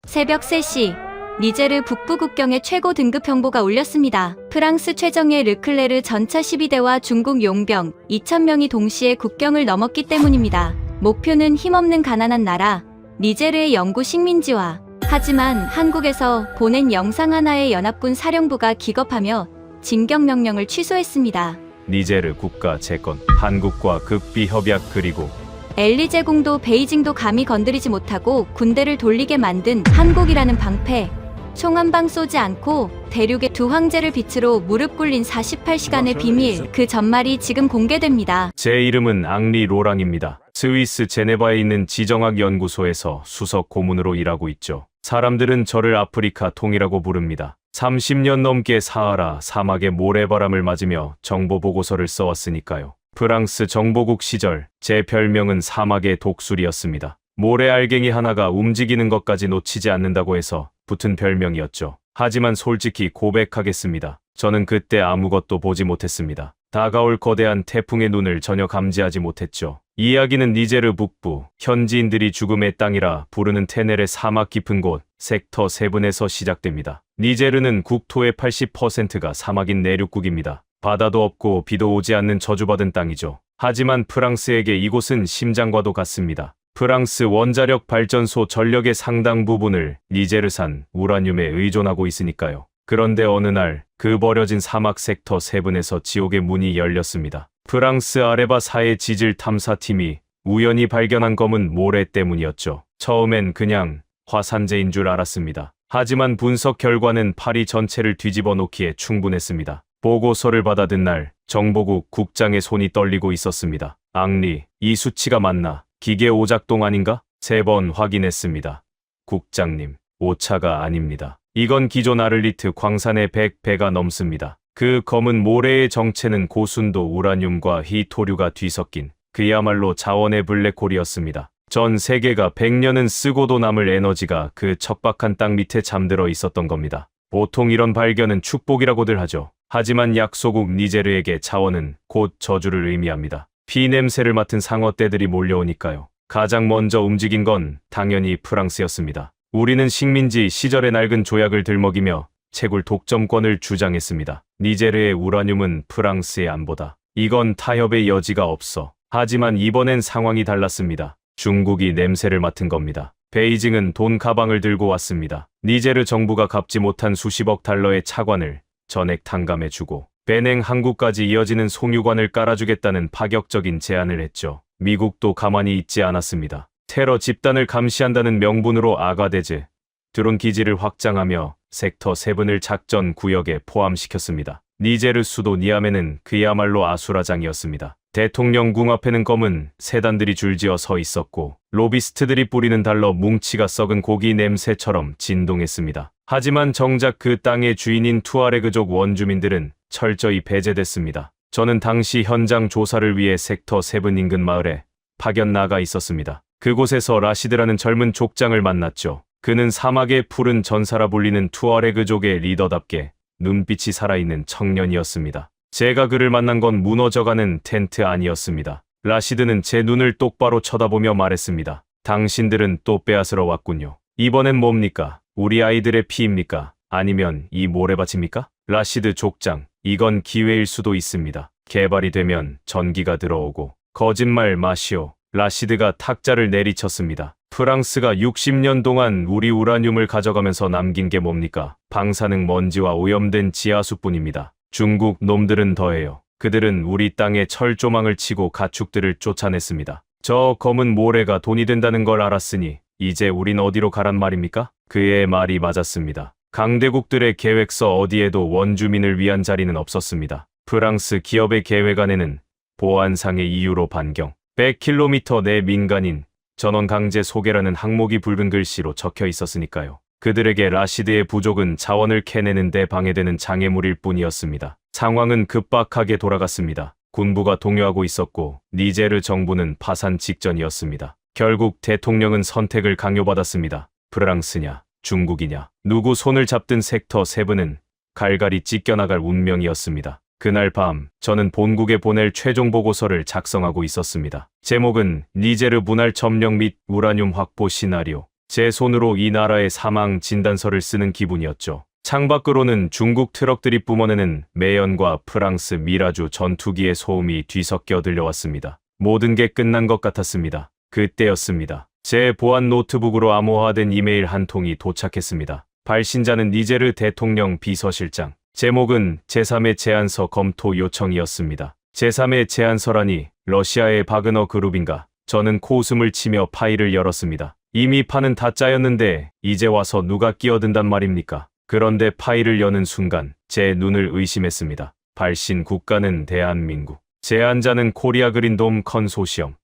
새벽 3시, 니제르 북부 국경에 최고 등급 경보가 울렸습니다. 프랑스 최정예 르클레르 전차 12대와 중국 용병 2,000명이 동시에 국경을 넘었기 때문입니다. 목표는 힘없는 가난한 나라, 니제르의 영구 식민지화. 하지만 한국에서 보낸 영상 하나에 연합군 사령부가 기겁하며 진격 명령을 취소했습니다. 니제르 국가 재건, 한국과 극비 협약 그리고 엘리제궁도 베이징도 감히 건드리지 못하고 군대를 돌리게 만든 한국이라는 방패. 총 한 방 쏘지 않고 대륙의 두 황제를 빛으로 무릎 꿇린 48시간의 비밀. 그 전말이 지금 공개됩니다. 제 이름은 앙리 로랑입니다. 스위스 제네바에 있는 지정학 연구소에서 수석 고문으로 일하고 있죠. 사람들은 저를 아프리카 통이라고 부릅니다. 30년 넘게 사하라 사막의 모래바람을 맞으며 정보 보고서를 써왔으니까요. 프랑스 정보국 시절 제 별명은 사막의 독수리였습니다. 모래 알갱이 하나가 움직이는 것까지 놓치지 않는다고 해서 붙은 별명이었죠. 하지만 솔직히 고백하겠습니다. 저는 그때 아무것도 보지 못했습니다. 다가올 거대한 태풍의 눈을 전혀 감지하지 못했죠. 이야기는 니제르 북부, 현지인들이 죽음의 땅이라 부르는 테넬의 사막 깊은 곳, 섹터 7에서 시작됩니다. 니제르는 국토의 80%가 사막인 내륙국입니다. 바다도 없고 비도 오지 않는 저주받은 땅이죠. 하지만 프랑스에게 이곳은 심장과도 같습니다. 프랑스 원자력 발전소 전력의 상당 부분을 니제르산 우라늄에 의존하고 있으니까요. 그런데 어느 날 그 버려진 사막 섹터 7에서 지옥의 문이 열렸습니다. 프랑스 아레바 사해 지질 탐사팀이 우연히 발견한 검은 모래 때문이었죠. 처음엔 그냥 화산재인 줄 알았습니다. 하지만 분석 결과는 파리 전체를 뒤집어 놓기에 충분했습니다. 보고서를 받아든 날 정보국 국장의 손이 떨리고 있었습니다. 앙리, 이 수치가 맞나? 기계 오작동 아닌가? 3번 확인했습니다. 국장님, 오차가 아닙니다. 이건 기존 아를리트 광산의 100배가 넘습니다. 그 검은 모래의 정체는 고순도 우라늄과 히토류가 뒤섞인 그야말로 자원의 블랙홀이었습니다. 전 세계가 100년은 쓰고도 남을 에너지가 그 척박한 땅 밑에 잠들어 있었던 겁니다. 보통 이런 발견은 축복이라고들 하죠. 하지만 약소국 니제르에게 자원은 곧 저주를 의미합니다. 피냄새를 맡은 상어떼들이 몰려오니까요. 가장 먼저 움직인 건 당연히 프랑스였습니다. 우리는 식민지 시절의 낡은 조약을 들먹이며 채굴 독점권을 주장했습니다. 니제르의 우라늄은 프랑스의 안보다. 이건 타협의 여지가 없어. 하지만 이번엔 상황이 달랐습니다. 중국이 냄새를 맡은 겁니다. 베이징은 돈 가방을 들고 왔습니다. 니제르 정부가 갚지 못한 수십억 달러의 차관을 전액 탕감해주고 베냉 항구까지 이어지는 송유관을 깔아주겠다는 파격적인 제안을 했죠. 미국도 가만히 있지 않았습니다. 테러 집단을 감시한다는 명분으로 아가데즈, 드론 기지를 확장하며 섹터 7을 작전 구역에 포함시켰습니다. 니제르 수도 니아메는 그야말로 아수라장이었습니다. 대통령궁 앞에는 검은 세단들이 줄지어 서 있었고 로비스트들이 뿌리는 달러 뭉치가 썩은 고기 냄새처럼 진동했습니다. 하지만 정작 그 땅의 주인인 투아레그족 원주민들은 철저히 배제됐습니다. 저는 당시 현장 조사를 위해 섹터 7 인근 마을에 파견 나가 있었습니다. 그곳에서 라시드라는 젊은 족장을 만났죠. 그는 사막의 푸른 전사라 불리는 투아레그족의 리더답게 눈빛이 살아있는 청년이었습니다. 제가 그를 만난 건 무너져가는 텐트 안이었습니다. 라시드는 제 눈을 똑바로 쳐다보며 말했습니다. 당신들은 또 빼앗으러 왔군요. 이번엔 뭡니까? 우리 아이들의 피입니까? 아니면 이 모래밭입니까? 라시드 족장, 이건 기회일 수도 있습니다. 개발이 되면 전기가 들어오고. 거짓말 마시오. 라시드가 탁자를 내리쳤습니다. 프랑스가 60년 동안 우리 우라늄을 가져가면서 남긴 게 뭡니까? 방사능 먼지와 오염된 지하수뿐입니다. 중국 놈들은 더해요. 그들은 우리 땅에 철조망을 치고 가축들을 쫓아냈습니다. 저 검은 모래가 돈이 된다는 걸 알았으니 이제 우린 어디로 가란 말입니까? 그의 말이 맞았습니다. 강대국들의 계획서 어디에도 원주민을 위한 자리는 없었습니다. 프랑스 기업의 계획 안에는 보안상의 이유로 반경, 100km 내 민간인, 전원 강제 소개라는 항목이 붉은 글씨로 적혀 있었으니까요. 그들에게 라시드의 부족은 자원을 캐내는 데 방해되는 장애물일 뿐이었습니다. 상황은 급박하게 돌아갔습니다. 군부가 동요하고 있었고 니제르 정부는 파산 직전이었습니다. 결국 대통령은 선택을 강요받았습니다. 프랑스냐, 중국이냐. 누구 손을 잡든 섹터 7은 갈갈이 찢겨나갈 운명이었습니다. 그날 밤 저는 본국에 보낼 최종 보고서를 작성하고 있었습니다. 제목은 니제르 분할 점령 및 우라늄 확보 시나리오. 제 손으로 이 나라의 사망 진단서를 쓰는 기분이었죠. 창밖으로는 중국 트럭들이 뿜어내는 매연과 프랑스 미라주 전투기의 소음이 뒤섞여 들려왔습니다. 모든 게 끝난 것 같았습니다. 그때였습니다. 제 보안 노트북으로 암호화된 이메일 한 통이 도착했습니다. 발신자는 니제르 대통령 비서실장. 제목은 제3의 제안서 검토 요청이었습니다. 제3의 제안서라니 러시아의 바그너 그룹인가. 저는 코웃음을 치며 파일을 열었습니다. 이미 판은 다 짜였는데 이제 와서 누가 끼어든단 말입니까? 그런데 파일을 여는 순간 제 눈을 의심했습니다. 발신 국가는 대한민국. 제안자는 코리아 그린돔 컨소시엄.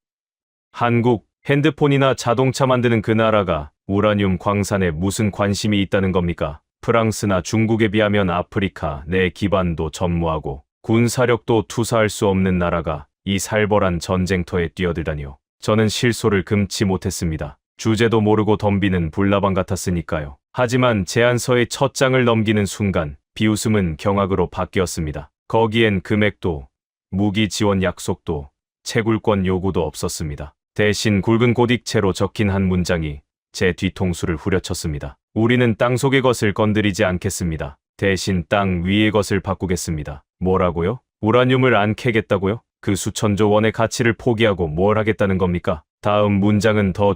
한국. 핸드폰이나 자동차 만드는 그 나라가 우라늄 광산에 무슨 관심이 있다는 겁니까? 프랑스나 중국에 비하면 아프리카 내 기반도 전무하고 군사력도 투사할 수 없는 나라가 이 살벌한 전쟁터에 뛰어들다니요. 저는 실소를 금치 못했습니다. 주제도 모르고 덤비는 불나방 같았으니까요. 하지만 제안서의 첫 장을 넘기는 순간 비웃음은 경악으로 바뀌었습니다. 거기엔 금액도, 무기 지원 약속도, 채굴권 요구도 없었습니다. 대신 굵은 고딕체로 적힌 한 문장이 제 뒤통수를 후려쳤습니다. 우리는 땅속의 것을 건드리지 않겠습니다. 대신 땅 위의 것을 바꾸겠습니다. 뭐라고요? 우라늄을 안 캐겠다고요? 그 수천조 원의 가치를 포기하고 뭘 하겠다는 겁니까? 다음 문장은 더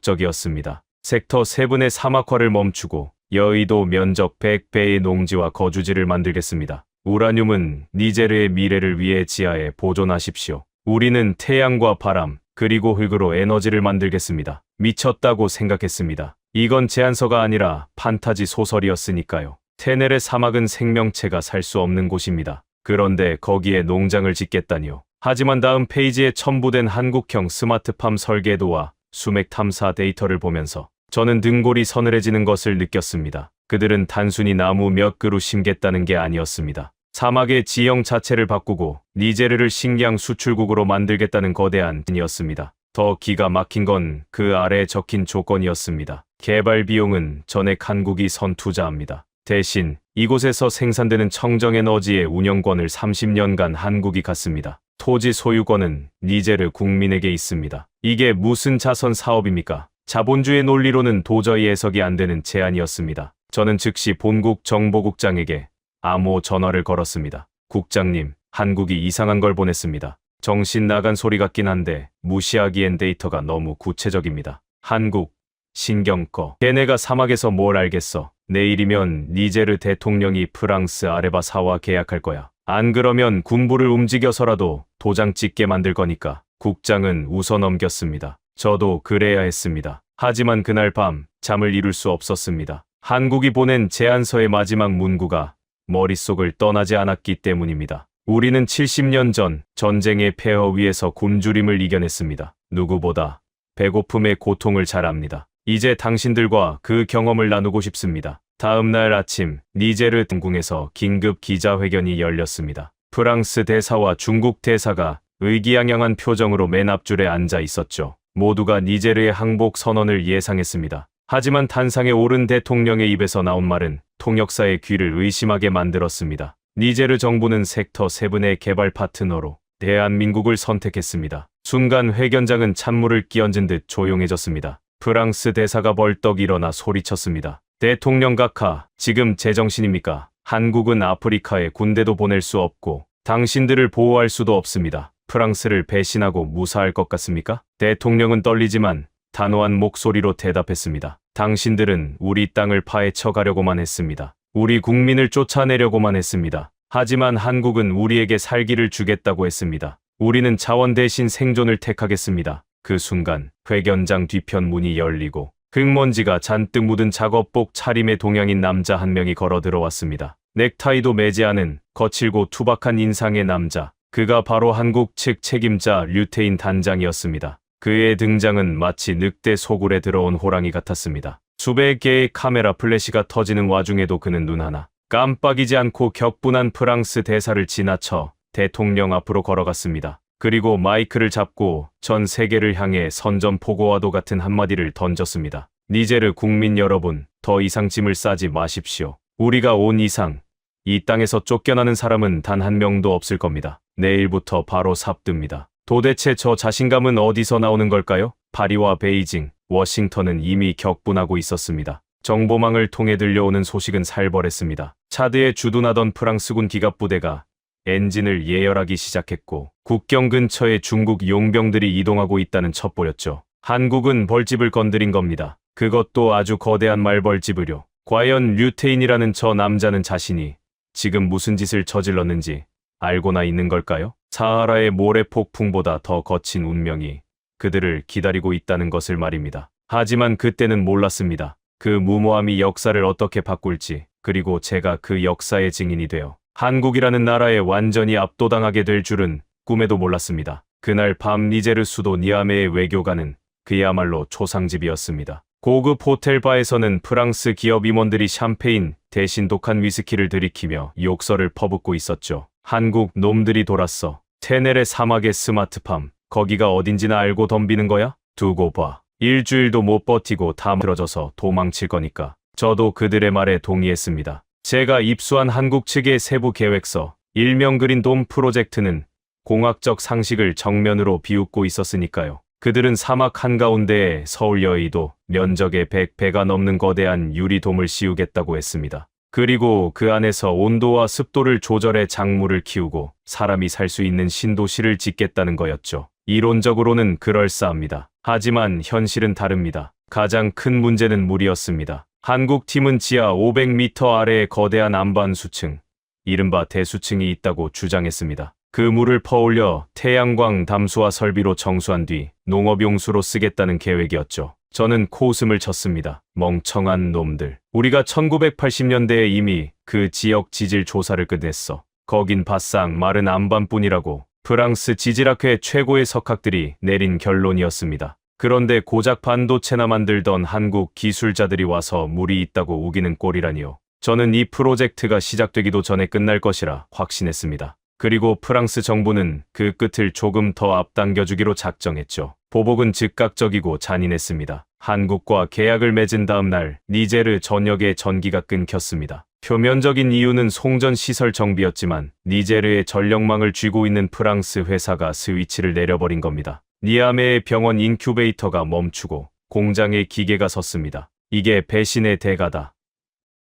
충격적이었습니다. 섹터 7의 사막화를 멈추고 여의도 면적 100배의 농지와 거주지를 만들겠습니다. 우라늄은 니제르의 미래를 위해 지하에 보존하십시오. 우리는 태양과 바람, 그리고 흙으로 에너지를 만들겠습니다. 미쳤다고 생각했습니다. 이건 제안서가 아니라 판타지 소설이었으니까요. 테넬의 사막은 생명체가 살 수 없는 곳입니다. 그런데 거기에 농장을 짓겠다니요. 하지만 다음 페이지에 첨부된 한국형 스마트팜 설계도와 수맥 탐사 데이터를 보면서 저는 등골이 서늘해지는 것을 느꼈습니다. 그들은 단순히 나무 몇 그루 심겠다는 게 아니었습니다. 사막의 지형 자체를 바꾸고 니제르를 식량 수출국으로 만들겠다는 거대한 뜻이었습니다. 더 기가 막힌 건 그 아래에 적힌 조건이었습니다. 개발 비용은 전액 한국이 선투자합니다. 대신 이곳에서 생산되는 청정에너지의 운영권을 30년간 한국이 갖습니다. 토지 소유권은 니제르 국민에게 있습니다. 이게 무슨 자선 사업입니까? 자본주의 논리로는 도저히 해석이 안 되는 제안이었습니다. 저는 즉시 본국 정보국장에게 암호 전화를 걸었습니다. 국장님, 한국이 이상한 걸 보냈습니다. 정신 나간 소리 같긴 한데 무시하기엔 데이터가 너무 구체적입니다. 한국, 신경 꺼. 걔네가 사막에서 뭘 알겠어. 내일이면 니제르 대통령이 프랑스 아레바사와 계약할 거야. 안 그러면 군부를 움직여서라도 도장 찍게 만들 거니까. 국장은 웃어넘겼습니다. 저도 그래야 했습니다. 하지만 그날 밤 잠을 이룰 수 없었습니다. 한국이 보낸 제안서의 마지막 문구가 머릿속을 떠나지 않았기 때문입니다. 우리는 70년 전 전쟁의 폐허 위에서 굶주림을 이겨냈습니다. 누구보다 배고픔의 고통을 잘 압니다. 이제 당신들과 그 경험을 나누고 싶습니다. 다음 날 아침 니제르 동궁에서 긴급 기자회견이 열렸습니다. 프랑스 대사와 중국 대사가 의기양양한 표정으로 맨 앞줄에 앉아 있었죠. 모두가 니제르의 항복 선언을 예상했습니다. 하지만 탄상에 오른 대통령의 입에서 나온 말은 통역사의 귀를 의심하게 만들었습니다. 니제르 정부는 섹터 7의 개발 파트너로 대한민국을 선택했습니다. 순간 회견장은 찬물을 끼얹은 듯 조용해졌습니다. 프랑스 대사가 벌떡 일어나 소리쳤습니다. 대통령 각하, 지금 제정신입니까? 한국은 아프리카에 군대도 보낼 수 없고 당신들을 보호할 수도 없습니다. 프랑스를 배신하고 무사할 것 같습니까? 대통령은 떨리지만 단호한 목소리로 대답했습니다. 당신들은 우리 땅을 파헤쳐 가려고만 했습니다. 우리 국민을 쫓아내려고만 했습니다. 하지만 한국은 우리에게 살기를 주겠다고 했습니다. 우리는 자원 대신 생존을 택하겠습니다. 그 순간 회견장 뒤편 문이 열리고 흙먼지가 잔뜩 묻은 작업복 차림의 동양인 남자 한 명이 걸어 들어왔습니다. 넥타이도 매지 않은 거칠고 투박한 인상의 남자. 그가 바로 한국 측 책임자 류태인 단장이었습니다. 그의 등장은 마치 늑대 소굴에 들어온 호랑이 같았습니다. 수백 개의 카메라 플래시가 터지는 와중에도 그는 눈 하나 깜빡이지 않고 격분한 프랑스 대사를 지나쳐 대통령 앞으로 걸어갔습니다. 그리고 마이크를 잡고 전 세계를 향해 선전포고와도 같은 한마디를 던졌습니다. 니제르 국민 여러분, 더 이상 짐을 싸지 마십시오. 우리가 온 이상 이 땅에서 쫓겨나는 사람은 단 한 명도 없을 겁니다. 내일부터 바로 삽듭니다. 도대체 저 자신감은 어디서 나오는 걸까요? 파리와 베이징, 워싱턴은 이미 격분하고 있었습니다. 정보망을 통해 들려오는 소식은 살벌했습니다. 차드에 주둔하던 프랑스군 기갑부대가 엔진을 예열하기 시작했고 국경 근처에 중국 용병들이 이동하고 있다는 첩보였죠. 한국은 벌집을 건드린 겁니다. 그것도 아주 거대한 말벌집을요. 과연 류태인이라는 저 남자는 자신이 지금 무슨 짓을 저질렀는지 알고나 있는 걸까요? 사하라의 모래 폭풍보다 더 거친 운명이 그들을 기다리고 있다는 것을 말입니다. 하지만 그때는 몰랐습니다. 그 무모함이 역사를 어떻게 바꿀지, 그리고 제가 그 역사의 증인이 되어 한국이라는 나라에 완전히 압도당하게 될 줄은 꿈에도 몰랐습니다. 그날 밤 니제르 수도 니아메의 외교관은 그야말로 초상집이었습니다. 고급 호텔 바에서는 프랑스 기업 임원들이 샴페인 대신 독한 위스키를 들이키며 욕설을 퍼붓고 있었죠. 한국 놈들이 돌았어. 테넬의 사막의 스마트팜. 거기가 어딘지나 알고 덤비는 거야? 두고 봐. 일주일도 못 버티고 다 틀어져서 도망칠 거니까. 저도 그들의 말에 동의했습니다. 제가 입수한 한국 측의 세부 계획서, 일명 그린돔 프로젝트는 공학적 상식을 정면으로 비웃고 있었으니까요. 그들은 사막 한가운데에 서울 여의도 면적의 100배가 넘는 거대한 유리돔을 씌우겠다고 했습니다. 그리고 그 안에서 온도와 습도를 조절해 작물을 키우고 사람이 살 수 있는 신도시를 짓겠다는 거였죠. 이론적으로는 그럴싸합니다. 하지만 현실은 다릅니다. 가장 큰 문제는 물이었습니다. 한국 팀은 지하 500m 아래에 거대한 안반 수층, 이른바 대수층이 있다고 주장했습니다. 그 물을 퍼올려 태양광 담수화 설비로 정수한 뒤 농업용수로 쓰겠다는 계획이었죠. 저는 코웃음을 쳤습니다. 멍청한 놈들. 우리가 1980년대에 이미 그 지역 지질 조사를 끝냈어. 거긴 바싹 마른 안반뿐이라고 프랑스 지질학회 최고의 석학들이 내린 결론이었습니다. 그런데 고작 반도체나 만들던 한국 기술자들이 와서 물이 있다고 우기는 꼴이라니요. 저는 이 프로젝트가 시작되기도 전에 끝날 것이라 확신했습니다. 그리고 프랑스 정부는 그 끝을 조금 더 앞당겨주기로 작정했죠. 보복은 즉각적이고 잔인했습니다. 한국과 계약을 맺은 다음 날 니제르 전역에 전기가 끊겼습니다. 표면적인 이유는 송전 시설 정비였지만 니제르의 전력망을 쥐고 있는 프랑스 회사가 스위치를 내려버린 겁니다. 니아메의 병원 인큐베이터가 멈추고 공장의 기계가 섰습니다. 이게 배신의 대가다.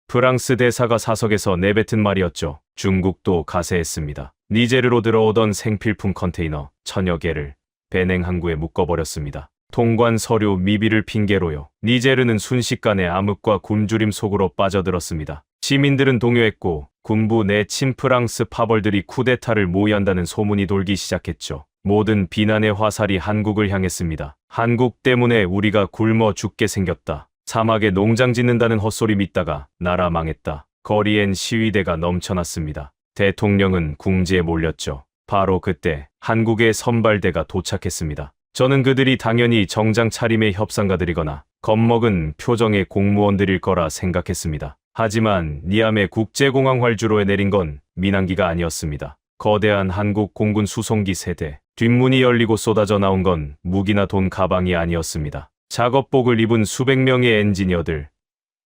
프랑스 대사가 사석에서 내뱉은 말이었죠. 중국도 가세했습니다. 니제르로 들어오던 생필품 컨테이너 1000여 개를 배냉 항구에 묶어버렸습니다. 통관 서류 미비를 핑계로요. 니제르는 순식간에 암흑과 굶주림 속으로 빠져들었습니다. 시민들은 동요했고 군부 내 친프랑스 파벌들이 쿠데타를 모의한다는 소문이 돌기 시작했죠. 모든 비난의 화살이 한국을 향했습니다. 한국 때문에 우리가 굶어 죽게 생겼다. 사막에 농장 짓는다는 헛소리 믿다가 나라 망했다. 거리엔 시위대가 넘쳐났습니다. 대통령은 궁지에 몰렸죠. 바로 그때 한국의 선발대가 도착했습니다. 저는 그들이 당연히 정장 차림의 협상가들이거나 겁먹은 표정의 공무원들일 거라 생각했습니다. 하지만 니아메 국제공항 활주로에 내린 건 민항기가 아니었습니다. 거대한 한국 공군 수송기 세대. 뒷문이 열리고 쏟아져 나온 건 무기나 돈 가방이 아니었습니다. 작업복을 입은 수백 명의 엔지니어들,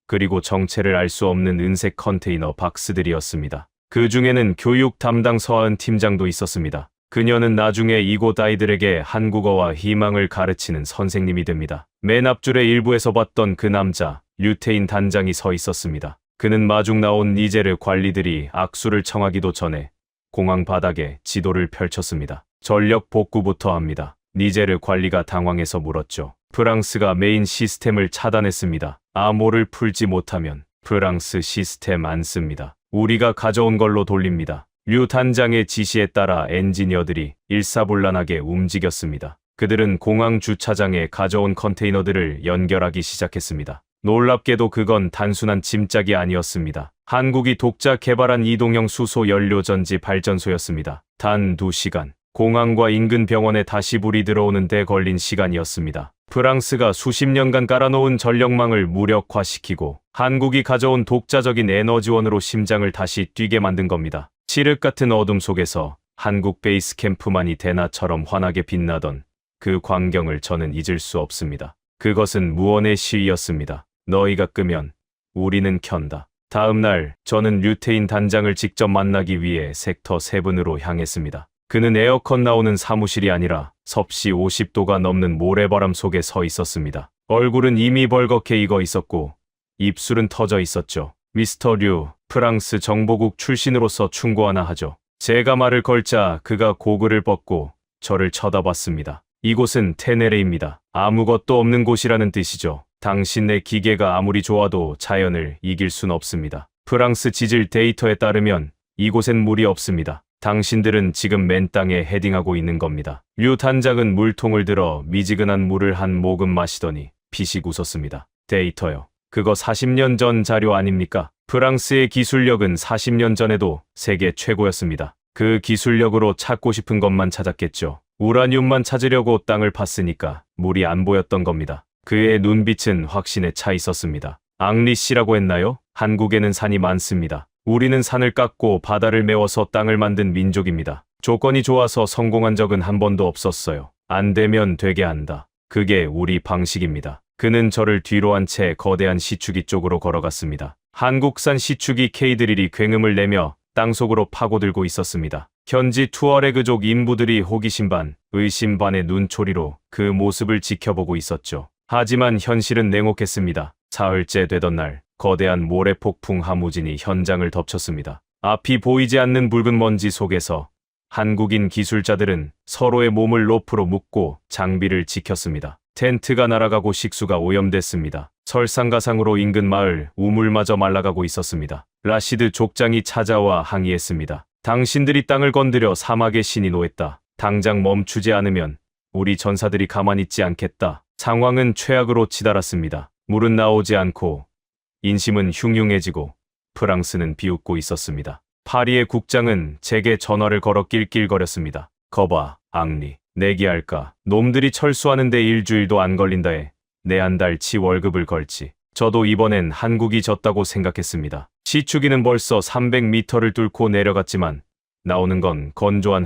그리고 정체를 알 수 없는 은색 컨테이너 박스들이었습니다. 그 중에는 교육 담당 서하은 팀장도 있었습니다. 그녀는 나중에 이곳 아이들에게 한국어와 희망을 가르치는 선생님이 됩니다. 맨 앞줄의 일부에서 봤던 그 남자, 류태인 단장이 서 있었습니다. 그는 마중 나온 니제르 관리들이 악수를 청하기도 전에 공항 바닥에 지도를 펼쳤습니다. 전력 복구부터 합니다. 니제르 관리가 당황해서 물었죠. 프랑스가 메인 시스템을 차단했습니다. 암호를 풀지 못하면 프랑스 시스템 안 씁니다. 우리가 가져온 걸로 돌립니다. 류 단장의 지시에 따라 엔지니어들이 일사불란하게 움직였습니다. 그들은 공항 주차장에 가져온 컨테이너들을 연결하기 시작했습니다. 놀랍게도 그건 단순한 짐짝이 아니었습니다. 한국이 독자 개발한 이동형 수소 연료전지 발전소였습니다. 단 2시간. 공항과 인근 병원에 다시 불이 들어오는 데 걸린 시간이었습니다. 프랑스가 수십 년간 깔아놓은 전력망을 무력화시키고 한국이 가져온 독자적인 에너지원으로 심장을 다시 뛰게 만든 겁니다. 칠흑 같은 어둠 속에서 한국 베이스 캠프만이 대나처럼 환하게 빛나던 그 광경을 저는 잊을 수 없습니다. 그것은 무언의 시위였습니다. 너희가 끄면 우리는 켠다. 다음 날 저는 류태인 단장을 직접 만나기 위해 섹터 7으로 향했습니다. 그는 에어컨 나오는 사무실이 아니라 섭씨 50도가 넘는 모래바람 속에 서 있었습니다. 얼굴은 이미 벌겋게 익어 있었고 입술은 터져 있었죠. 미스터 류, 프랑스 정보국 출신으로서 충고 하나 하죠. 제가 말을 걸자 그가 고글을 벗고 저를 쳐다봤습니다. 이곳은 테네레입니다. 아무것도 없는 곳이라는 뜻이죠. 당신네 기계가 아무리 좋아도 자연을 이길 순 없습니다. 프랑스 지질 데이터에 따르면 이곳엔 물이 없습니다. 당신들은 지금 맨 땅에 헤딩하고 있는 겁니다. 류 단장은 물통을 들어 미지근한 물을 한 모금 마시더니 피식 웃었습니다. 데이터요. 그거 40년 전 자료 아닙니까? 프랑스의 기술력은 40년 전에도 세계 최고였습니다. 그 기술력으로 찾고 싶은 것만 찾았겠죠. 우라늄만 찾으려고 땅을 팠으니까 물이 안 보였던 겁니다. 그의 눈빛은 확신에 차 있었습니다. 앙리 씨라고 했나요? 한국에는 산이 많습니다. 우리는 산을 깎고 바다를 메워서 땅을 만든 민족입니다. 조건이 좋아서 성공한 적은 한 번도 없었어요. 안 되면 되게 한다. 그게 우리 방식입니다. 그는 저를 뒤로 한 채 거대한 시추기 쪽으로 걸어갔습니다. 한국산 시추기 K드릴이 굉음을 내며 땅속으로 파고들고 있었습니다. 현지 투어레그족 인부들이 호기심 반, 의심 반의 눈초리로 그 모습을 지켜보고 있었죠. 하지만 현실은 냉혹했습니다. 사흘째 되던 날, 거대한 모래폭풍 하무진이 현장을 덮쳤습니다. 앞이 보이지 않는 붉은 먼지 속에서 한국인 기술자들은 서로의 몸을 로프로 묶고 장비를 지켰습니다. 텐트가 날아가고 식수가 오염됐습니다. 설상가상으로 인근 마을 우물마저 말라가고 있었습니다. 라시드 족장이 찾아와 항의했습니다. 당신들이 땅을 건드려 사막의 신이 노했다. 당장 멈추지 않으면 우리 전사들이 가만히 있지 않겠다. 상황은 최악으로 치달았습니다. 물은 나오지 않고 인심은 흉흉해지고 프랑스는 비웃고 있었습니다. 파리의 국장은 제게 전화를 걸어 낄낄거렸습니다. 거봐, 앙리. 내기할까? 놈들이 철수하는데 일주일도 안 걸린다 해. 내 한 달치 월급을 걸지. 저도 이번엔 한국이 졌다고 생각했습니다. 시추기는 벌써 300m를 뚫고 내려갔지만 나오는 건 건조한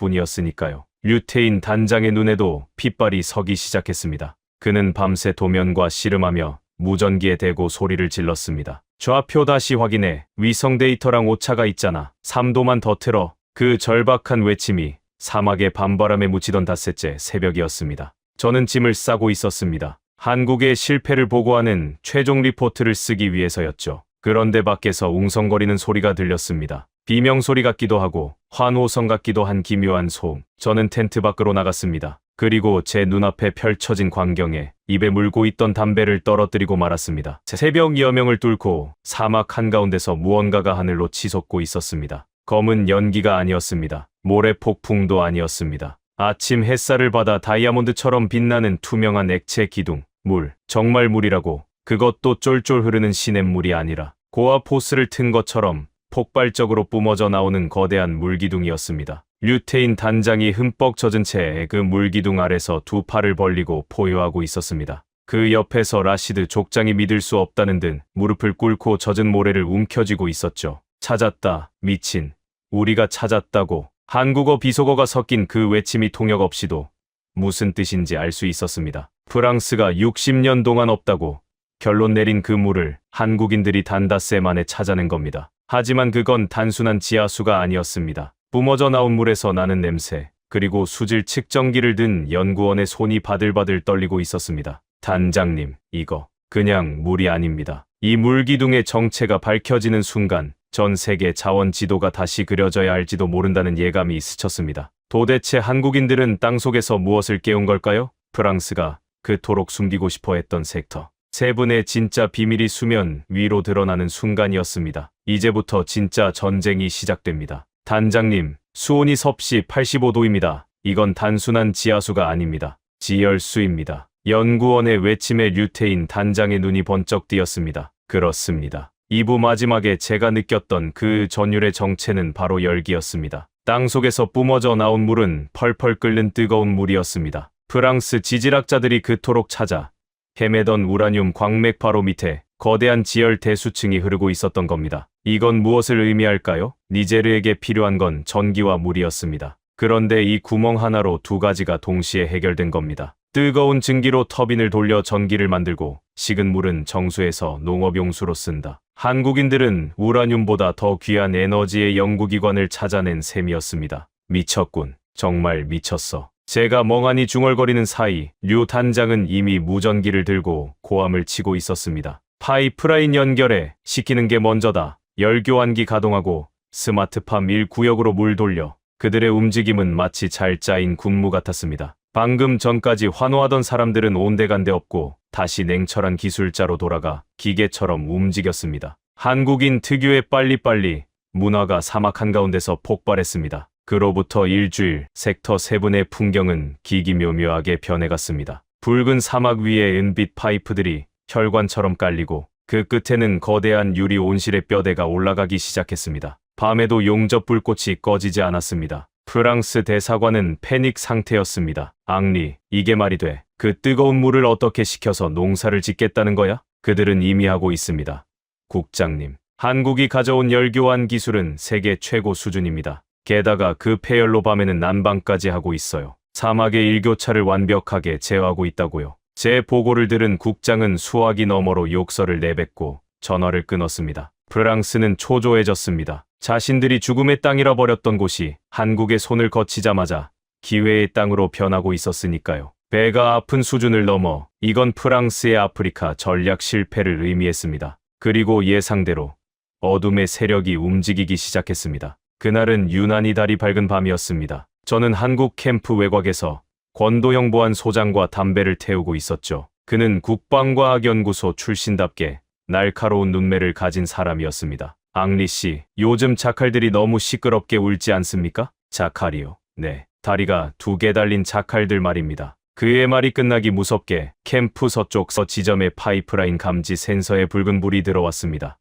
흙먼지뿐이었으니까요. 류태인 단장의 눈에도 핏발이 서기 시작했습니다. 그는 밤새 도면과 씨름하며 무전기에 대고 소리를 질렀습니다. 좌표 다시 확인해. 위성 데이터랑 오차가 있잖아. 3도만 더 틀어. 그 절박한 외침이 사막의 밤바람에 묻히던 닷새째 새벽이었습니다. 저는 짐을 싸고 있었습니다. 한국의 실패를 보고하는 최종 리포트를 쓰기 위해서였죠. 그런데 밖에서 웅성거리는 소리가 들렸습니다. 비명소리 같기도 하고 환호성 같기도 한 기묘한 소음. 저는 텐트 밖으로 나갔습니다. 그리고 제 눈앞에 펼쳐진 광경에 입에 물고 있던 담배를 떨어뜨리고 말았습니다. 새벽 여명을 뚫고 사막 한가운데서 무언가가 하늘로 치솟고 있었습니다. 검은 연기가 아니었습니다. 모래폭풍도 아니었습니다. 아침 햇살을 받아 다이아몬드처럼 빛나는 투명한 액체 기둥, 물, 정말 물이라고. 그것도 쫄쫄 흐르는 시냇물이 아니라 고압 호스를 튼 것처럼 폭발적으로 뿜어져 나오는 거대한 물기둥이었습니다. 류태인 단장이 흠뻑 젖은 채 그 물기둥 아래서 두 팔을 벌리고 포효하고 있었습니다. 그 옆에서 라시드 족장이 믿을 수 없다는 듯 무릎을 꿇고 젖은 모래를 움켜쥐고 있었죠. 찾았다, 미친. 우리가 찾았다고. 한국어 비속어가 섞인 그 외침이 통역 없이도 무슨 뜻인지 알 수 있었습니다. 프랑스가 60년 동안 없다고 결론 내린 그 물을 한국인들이 단닷새 만에 찾아낸 겁니다. 하지만 그건 단순한 지하수가 아니었습니다. 뿜어져 나온 물에서 나는 냄새, 그리고 수질 측정기를 든 연구원의 손이 바들바들 떨리고 있었습니다. 단장님, 이거 그냥 물이 아닙니다. 이 물기둥의 정체가 밝혀지는 순간 전 세계 자원 지도가 다시 그려져야 할지도 모른다는 예감이 스쳤습니다. 도대체 한국인들은 땅속에서 무엇을 깨운 걸까요? 프랑스가 그토록 숨기고 싶어 했던 섹터. 세분의 진짜 비밀이 수면 위로 드러나는 순간이었습니다. 이제부터 진짜 전쟁이 시작됩니다. 단장님, 수온이 섭씨 85도입니다. 이건 단순한 지하수가 아닙니다. 지열수입니다. 연구원의 외침에 류태인 단장의 눈이 번쩍 띄었습니다. 그렇습니다. 2부 마지막에 제가 느꼈던 그 전율의 정체는 바로 열기였습니다. 땅속에서 뿜어져 나온 물은 펄펄 끓는 뜨거운 물이었습니다. 프랑스 지질학자들이 그토록 찾아 헤매던 우라늄 광맥 바로 밑에 거대한 지열 대수층이 흐르고 있었던 겁니다. 이건 무엇을 의미할까요? 니제르에게 필요한 건 전기와 물이었습니다. 그런데 이 구멍 하나로 두 가지가 동시에 해결된 겁니다. 뜨거운 증기로 터빈을 돌려 전기를 만들고 식은 물은 정수해서 농업용수로 쓴다. 한국인들은 우라늄보다 더 귀한 에너지의 연구기관을 찾아낸 셈이었습니다. 미쳤군. 정말 미쳤어. 제가 멍하니 중얼거리는 사이 류 단장은 이미 무전기를 들고 고함을 치고 있었습니다. 파이프라인 연결해. 시키는 게 먼저다. 열교환기 가동하고 스마트팜 1구역으로 물 돌려. 그들의 움직임은 마치 잘 짜인 군무 같았습니다. 방금 전까지 환호하던 사람들은 온데간데 없고 다시 냉철한 기술자로 돌아가 기계처럼 움직였습니다. 한국인 특유의 빨리빨리 문화가 사막 한가운데서 폭발했습니다. 그로부터 일주일, 섹터 7의 풍경은 기기묘묘하게 변해갔습니다. 붉은 사막 위에 은빛 파이프들이 혈관처럼 깔리고 그 끝에는 거대한 유리 온실의 뼈대가 올라가기 시작했습니다. 밤에도 용접 불꽃이 꺼지지 않았습니다. 프랑스 대사관은 패닉 상태였습니다. 앙리, 이게 말이 돼. 그 뜨거운 물을 어떻게 식혀서 농사를 짓겠다는 거야? 그들은 이미 하고 있습니다. 국장님, 한국이 가져온 열교환 기술은 세계 최고 수준입니다. 게다가 그 폐열로 밤에는 난방까지 하고 있어요. 사막의 일교차를 완벽하게 제어하고 있다고요. 제 보고를 들은 국장은 수화기 너머로 욕설을 내뱉고 전화를 끊었습니다. 프랑스는 초조해졌습니다. 자신들이 죽음의 땅이라 버렸던 곳이 한국의 손을 거치자마자 기회의 땅으로 변하고 있었으니까요. 배가 아픈 수준을 넘어 이건 프랑스의 아프리카 전략 실패를 의미했습니다. 그리고 예상대로 어둠의 세력이 움직이기 시작했습니다. 그날은 유난히 달이 밝은 밤이었습니다. 저는 한국 캠프 외곽에서 권도영 보안 소장과 담배를 태우고 있었죠. 그는 국방과학연구소 출신답게 날카로운 눈매를 가진 사람이었습니다. 앙리 씨, 요즘 자칼들이 너무 시끄럽게 울지 않습니까? 자칼이요. 네, 다리가 2개 달린 자칼들 말입니다. 그의 말이 끝나기 무섭게 캠프 서쪽 지점의 파이프라인 감지 센서에 붉은 불이 들어왔습니다.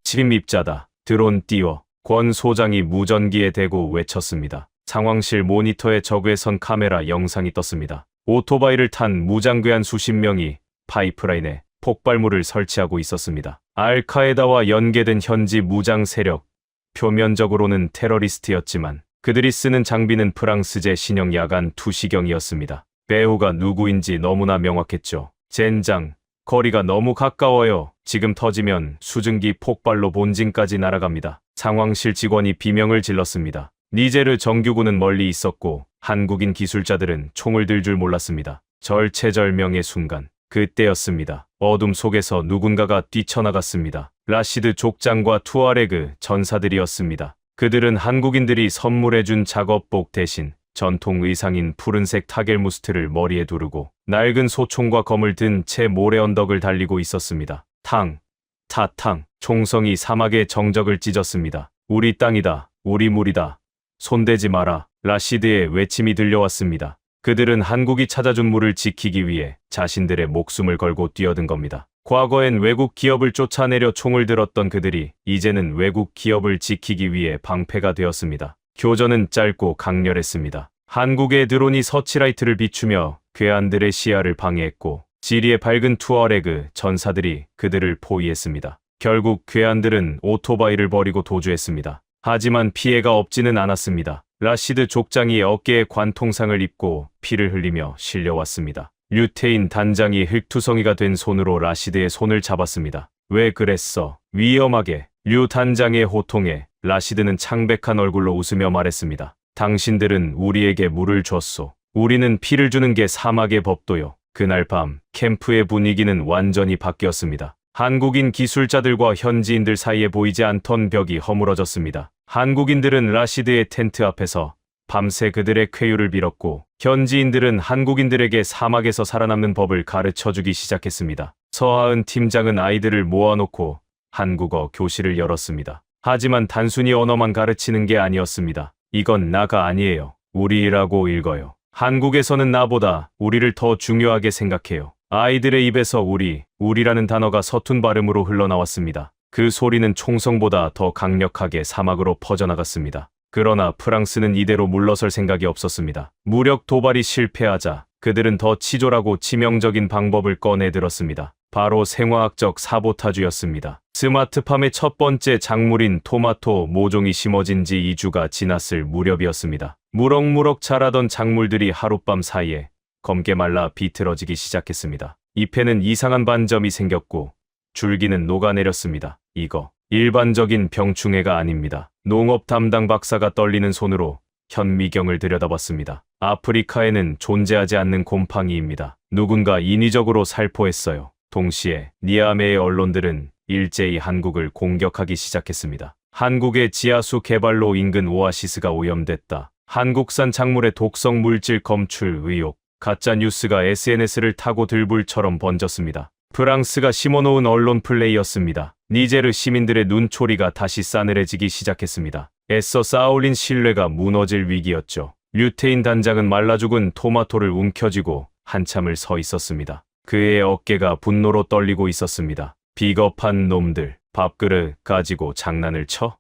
침입자다. 드론 띄워. 권 소장이 무전기에 대고 외쳤습니다. 상황실 모니터에 적외선 카메라 영상이 떴습니다. 오토바이를 탄 무장괴한 수십 명이 파이프라인에 폭발물을 설치하고 있었습니다. 알카에다와 연계된 현지 무장 세력, 표면적으로는 테러리스트였지만 그들이 쓰는 장비는 프랑스제 신형 야간 투시경이었습니다. 배우가 누구인지 너무나 명확했죠. 젠장, 거리가 너무 가까워요. 지금 터지면 수증기 폭발로 본진까지 날아갑니다. 상황실 직원이 비명을 질렀습니다. 니제르 정규군은 멀리 있었고 한국인 기술자들은 총을 들 줄 몰랐습니다. 절체절명의 순간, 그때였습니다. 어둠 속에서 누군가가 뛰쳐나갔습니다. 라시드 족장과 투아레그 전사들이었습니다. 그들은 한국인들이 선물해준 작업복 대신 전통 의상인 푸른색 타겔무스트를 머리에 두르고 낡은 소총과 검을 든 채 모래 언덕을 달리고 있었습니다. 타탕, 총성이 사막의 정적을 찢었습니다. 우리 땅이다, 우리 물이다. 손대지 마라. 라시드의 외침이 들려왔습니다. 그들은 한국이 찾아준 물을 지키기 위해 자신들의 목숨을 걸고 뛰어든 겁니다. 과거엔 외국 기업을 쫓아내려 총을 들었던 그들이 이제는 외국 기업을 지키기 위해 방패가 되었습니다. 교전은 짧고 강렬했습니다. 한국의 드론이 서치라이트를 비추며 괴한들의 시야를 방해했고 지리의 밝은 투어레그 전사들이 그들을 포위했습니다. 결국 괴한들은 오토바이를 버리고 도주했습니다. 하지만 피해가 없지는 않았습니다. 라시드 족장이 어깨에 관통상을 입고 피를 흘리며 실려왔습니다. 류테인 단장이 흙투성이가 된 손으로 라시드의 손을 잡았습니다. 왜 그랬어? 위험하게. 류 단장의 호통에 라시드는 창백한 얼굴로 웃으며 말했습니다. 당신들은 우리에게 물을 줬소. 우리는 피를 주는 게 사막의 법도요. 그날 밤 캠프의 분위기는 완전히 바뀌었습니다. 한국인 기술자들과 현지인들 사이에 보이지 않던 벽이 허물어졌습니다. 한국인들은 라시드의 텐트 앞에서 밤새 그들의 쾌유를 빌었고 현지인들은 한국인들에게 사막에서 살아남는 법을 가르쳐주기 시작했습니다. 서하은 팀장은 아이들을 모아놓고 한국어 교실을 열었습니다. 하지만 단순히 언어만 가르치는 게 아니었습니다. 이건 나가 아니에요. 우리라고 읽어요. 한국에서는 나보다 우리를 더 중요하게 생각해요. 아이들의 입에서 우리라는 단어가 서툰 발음으로 흘러나왔습니다. 그 소리는 총성보다 더 강력하게 사막으로 퍼져나갔습니다. 그러나 프랑스는 이대로 물러설 생각이 없었습니다. 무력 도발이 실패하자 그들은 더 치졸하고 치명적인 방법을 꺼내들었습니다. 바로 생화학적 사보타주였습니다. 스마트팜의 첫 번째 작물인 토마토 모종이 심어진 지 2주가 지났을 무렵이었습니다. 무럭무럭 자라던 작물들이 하룻밤 사이에 검게 말라 비틀어지기 시작했습니다. 잎에는 이상한 반점이 생겼고 줄기는 녹아내렸습니다. 이거 일반적인 병충해가 아닙니다. 농업 담당 박사가 떨리는 손으로 현미경을 들여다봤습니다. 아프리카에는 존재하지 않는 곰팡이입니다. 누군가 인위적으로 살포했어요. 동시에 니아메의 언론들은 일제히 한국을 공격하기 시작했습니다. 한국의 지하수 개발로 인근 오아시스가 오염됐다. 한국산 작물의 독성 물질 검출 의혹. 가짜 뉴스가 SNS를 타고 들불처럼 번졌습니다. 프랑스가 심어놓은 언론 플레이였습니다. 니제르 시민들의 눈초리가 다시 싸늘해지기 시작했습니다. 애써 쌓아올린 신뢰가 무너질 위기였죠. 류테인 단장은 말라 죽은 토마토를 움켜쥐고 한참을 서 있었습니다. 그의 어깨가 분노로 떨리고 있었습니다. 비겁한 놈들, 밥그릇 가지고 장난을 쳐?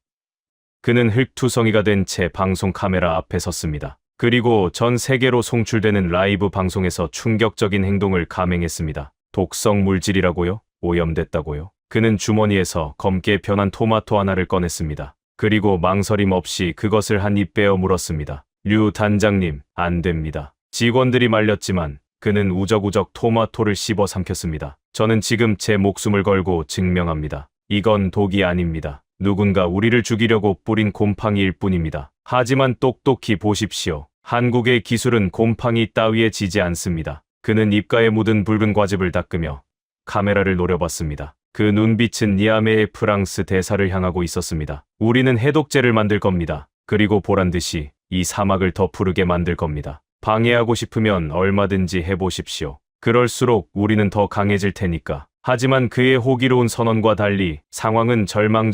그는 흙투성이가 된 채 방송 카메라 앞에 섰습니다. 그리고 전 세계로 송출되는 라이브 방송에서 충격적인 행동을 감행했습니다. 독성 물질이라고요? 오염됐다고요? 그는 주머니에서 검게 변한 토마토 하나를 꺼냈습니다. 그리고 망설임 없이 그것을 한 입 베어 물었습니다. 류 단장님, 안 됩니다. 직원들이 말렸지만 그는 우적우적 토마토를 씹어 삼켰습니다. 저는 지금 제 목숨을 걸고 증명합니다. 이건 독이 아닙니다. 누군가 우리를 죽이려고 뿌린 곰팡이일 뿐입니다. 하지만 똑똑히 보십시오. 한국의 기술은 곰팡이 따위에 지지 않습니다. 그는 입가에 묻은 붉은 과즙을 닦으며 카메라를 노려봤습니다. 그 눈빛은 니아메의 프랑스 대사를 향하고 있었습니다. 우리는 해독제를 만들 겁니다. 그리고 보란듯이 이 사막을 더 푸르게 만들 겁니다. 방해하고 싶으면 얼마든지 해보십시오. 그럴수록 우리는 더 강해질 테니까. 하지만 그의 호기로운 선언과 달리 상황은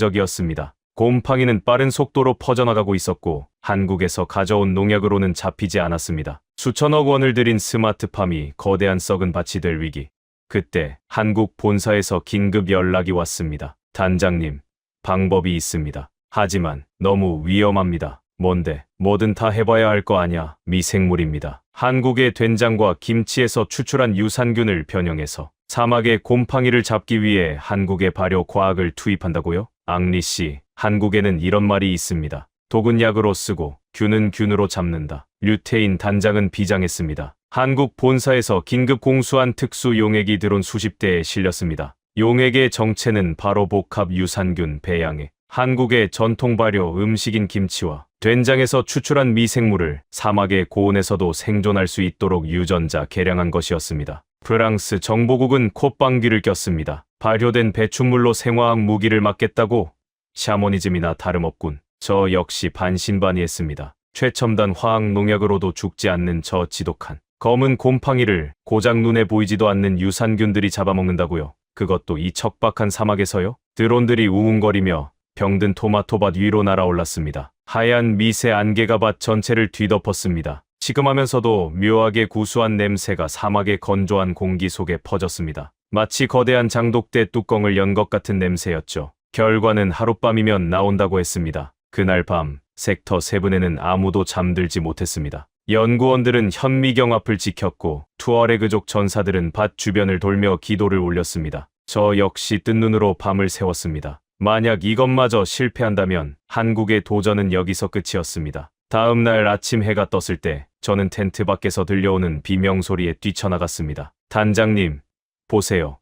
절망적이었습니다. 곰팡이는 빠른 속도로 퍼져나가고 있었고 한국에서 가져온 농약으로는 잡히지 않았습니다. 수천억 원을 들인 스마트팜이 거대한 썩은 밭이 될 위기. 그때 한국 본사에서 긴급 연락이 왔습니다. 단장님, 방법이 있습니다. 하지만 너무 위험합니다. 뭔데? 뭐든 다 해봐야 할 거 아냐. 미생물입니다. 한국의 된장과 김치에서 추출한 유산균을 변형해서 사막의 곰팡이를 잡기 위해 한국의 발효 과학을 투입한다고요? 앙리 씨, 한국에는 이런 말이 있습니다. 독은 약으로 쓰고 균은 균으로 잡는다. 류테인 단장은 비장했습니다. 한국 본사에서 긴급 공수한 특수 용액이 드론 수십 대에 실렸습니다. 용액의 정체는 바로 복합 유산균 배양액. 한국의 전통 발효 음식인 김치와 된장에서 추출한 미생물을 사막의 고온에서도 생존할 수 있도록 유전자 개량한 것이었습니다. 프랑스 정보국은 콧방귀를 꼈습니다. 발효된 배출물로 생화학 무기를 막겠다고? 샤머니즘이나 다름없군. 저 역시 반신반의했습니다. 최첨단 화학 농약으로도 죽지 않는 저 지독한 검은 곰팡이를 고작 눈에 보이지도 않는 유산균들이 잡아먹는다고요? 그것도 이 척박한 사막에서요? 드론들이 우웅거리며 병든 토마토밭 위로 날아올랐습니다. 하얀 미세 안개가 밭 전체를 뒤덮었습니다. 시큼하면서도 묘하게 구수한 냄새가 사막의 건조한 공기 속에 퍼졌습니다. 마치 거대한 장독대 뚜껑을 연 것 같은 냄새였죠. 결과는 하룻밤이면 나온다고 했습니다. 그날 밤 섹터 7에는 아무도 잠들지 못했습니다. 연구원들은 현미경 앞을 지켰고 투어레그족 전사들은 밭 주변을 돌며 기도를 올렸습니다. 저 역시 뜬 눈으로 밤을 새웠습니다. 만약 이것마저 실패한다면 한국의 도전은 여기서 끝이었습니다. 다음 날 아침 해가 떴을 때 저는 텐트 밖에서 들려오는 비명소리에 뛰쳐나갔습니다. 단장님, 보세요.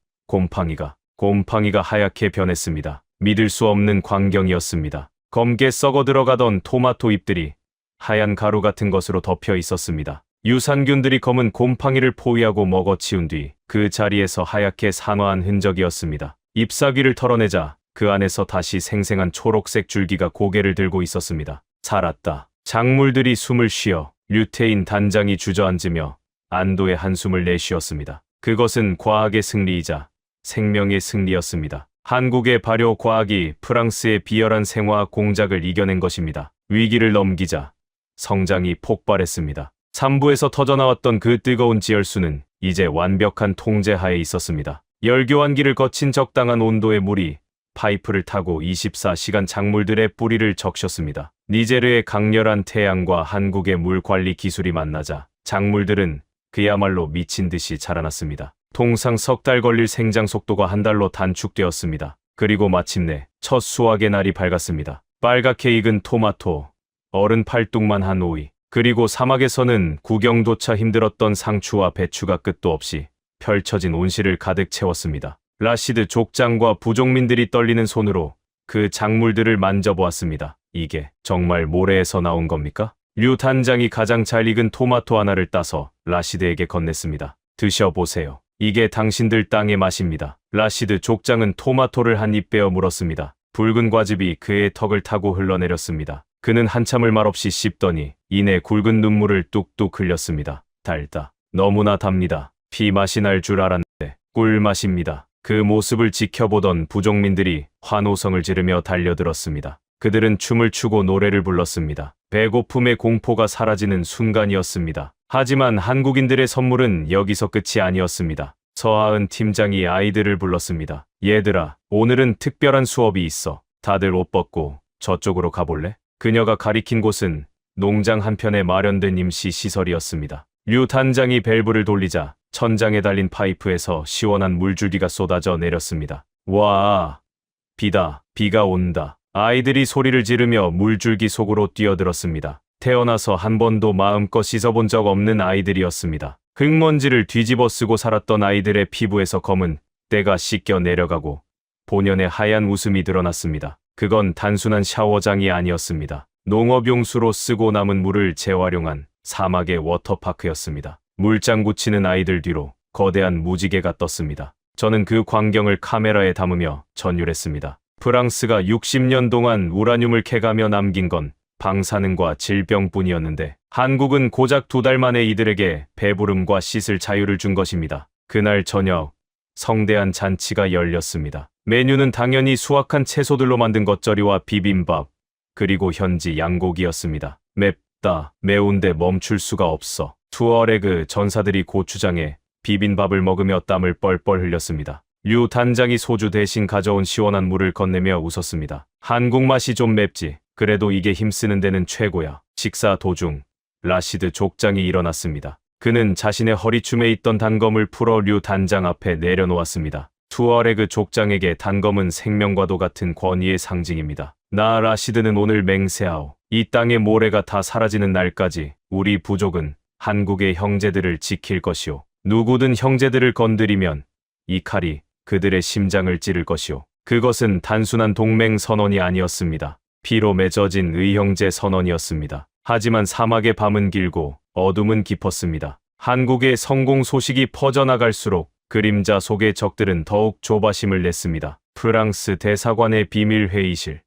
곰팡이가 하얗게 변했습니다. 믿을 수 없는 광경이었습니다. 검게 썩어 들어가던 토마토 잎들이 하얀 가루 같은 것으로 덮여 있었습니다. 유산균들이 검은 곰팡이를 포위하고 먹어치운 뒤 그 자리에서 하얗게 산화한 흔적이었습니다. 잎사귀를 털어내자 그 안에서 다시 생생한 초록색 줄기가 고개를 들고 있었습니다. 살았다. 작물들이 숨을 쉬어 류테인 단장이 주저앉으며 안도의 한숨을 내쉬었습니다. 그것은 과학의 승리이자 생명의 승리였습니다. 한국의 발효 과학이 프랑스의 비열한 생화학 공작을 이겨낸 것입니다. 위기를 넘기자 성장이 폭발했습니다. 삼부에서 터져나왔던 그 뜨거운 지열수는 이제 완벽한 통제하에 있었습니다. 열교환기를 거친 적당한 온도의 물이 파이프를 타고 24시간 작물들의 뿌리를 적셨습니다. 니제르의 강렬한 태양과 한국의 물 관리 기술이 만나자 작물들은 그야말로 미친 듯이 자라났습니다. 통상 석 달 걸릴 생장 속도가 한 달로 단축되었습니다. 그리고 마침내 첫 수확의 날이 밝았습니다. 빨갛게 익은 토마토, 어른 팔뚝만 한 오이, 그리고 사막에서는 구경조차 힘들었던 상추와 배추가 끝도 없이 펼쳐진 온실을 가득 채웠습니다. 라시드 족장과 부족민들이 떨리는 손으로 그 작물들을 만져보았습니다. 이게 정말 모래에서 나온 겁니까? 류 단장이 가장 잘 익은 토마토 하나를 따서 라시드에게 건넸습니다. 드셔보세요. 이게 당신들 땅의 맛입니다. 라시드 족장은 토마토를 한 입 베어 물었습니다. 붉은 과즙이 그의 턱을 타고 흘러내렸습니다. 그는 한참을 말없이 씹더니 이내 굵은 눈물을 뚝뚝 흘렸습니다. 달다. 너무나 답니다. 피 맛이 날 줄 알았는데 꿀맛입니다. 그 모습을 지켜보던 부족민들이 환호성을 지르며 달려들었습니다. 그들은 춤을 추고 노래를 불렀습니다. 배고픔의 공포가 사라지는 순간이었습니다. 하지만 한국인들의 선물은 여기서 끝이 아니었습니다. 서하은 팀장이 아이들을 불렀습니다. 얘들아, 오늘은 특별한 수업이 있어. 다들 옷 벗고 저쪽으로 가볼래? 그녀가 가리킨 곳은 농장 한편에 마련된 임시 시설이었습니다. 류 단장이 밸브를 돌리자 천장에 달린 파이프에서 시원한 물줄기가 쏟아져 내렸습니다. 와, 비다. 비가 온다. 아이들이 소리를 지르며 물줄기 속으로 뛰어들었습니다. 태어나서 한 번도 마음껏 씻어본 적 없는 아이들이었습니다. 흙먼지를 뒤집어 쓰고 살았던 아이들의 피부에서 검은 때가 씻겨 내려가고 본연의 하얀 웃음이 드러났습니다. 그건 단순한 샤워장이 아니었습니다. 농업용수로 쓰고 남은 물을 재활용한 사막의 워터파크였습니다. 물장구 치는 아이들 뒤로 거대한 무지개가 떴습니다. 저는 그 광경을 카메라에 담으며 전율했습니다. 프랑스가 60년 동안 우라늄을 캐가며 남긴 건 방사능과 질병뿐이었는데 한국은 고작 2달 만에 이들에게 배부름과 씻을 자유를 준 것입니다. 그날 저녁 성대한 잔치가 열렸습니다. 메뉴는 당연히 수확한 채소들로 만든 겉절이와 비빔밥, 그리고 현지 양고기였습니다. 맵다, 매운데 멈출 수가 없어. 투어레그 전사들이 고추장에 비빔밥을 먹으며 땀을 뻘뻘 흘렸습니다. 류 단장이 소주 대신 가져온 시원한 물을 건네며 웃었습니다. 한국 맛이 좀 맵지. 그래도 이게 힘쓰는 데는 최고야. 식사 도중 라시드 족장이 일어났습니다. 그는 자신의 허리춤에 있던 단검을 풀어 류 단장 앞에 내려놓았습니다. 투어레그 족장에게 단검은 생명과도 같은 권위의 상징입니다. 나 라시드는 오늘 맹세하오. 이 땅의 모래가 다 사라지는 날까지 우리 부족은 한국의 형제들을 지킬 것이오. 누구든 형제들을 건드리면 이 칼이 그들의 심장을 찌를 것이오. 그것은 단순한 동맹 선언이 아니었습니다. 피로 맺어진 의형제 선언이었습니다. 하지만 사막의 밤은 길고 어둠은 깊었습니다. 한국의 성공 소식이 퍼져나갈수록 그림자 속의 적들은 더욱 조바심을 냈습니다. 프랑스 대사관의 비밀 회의실.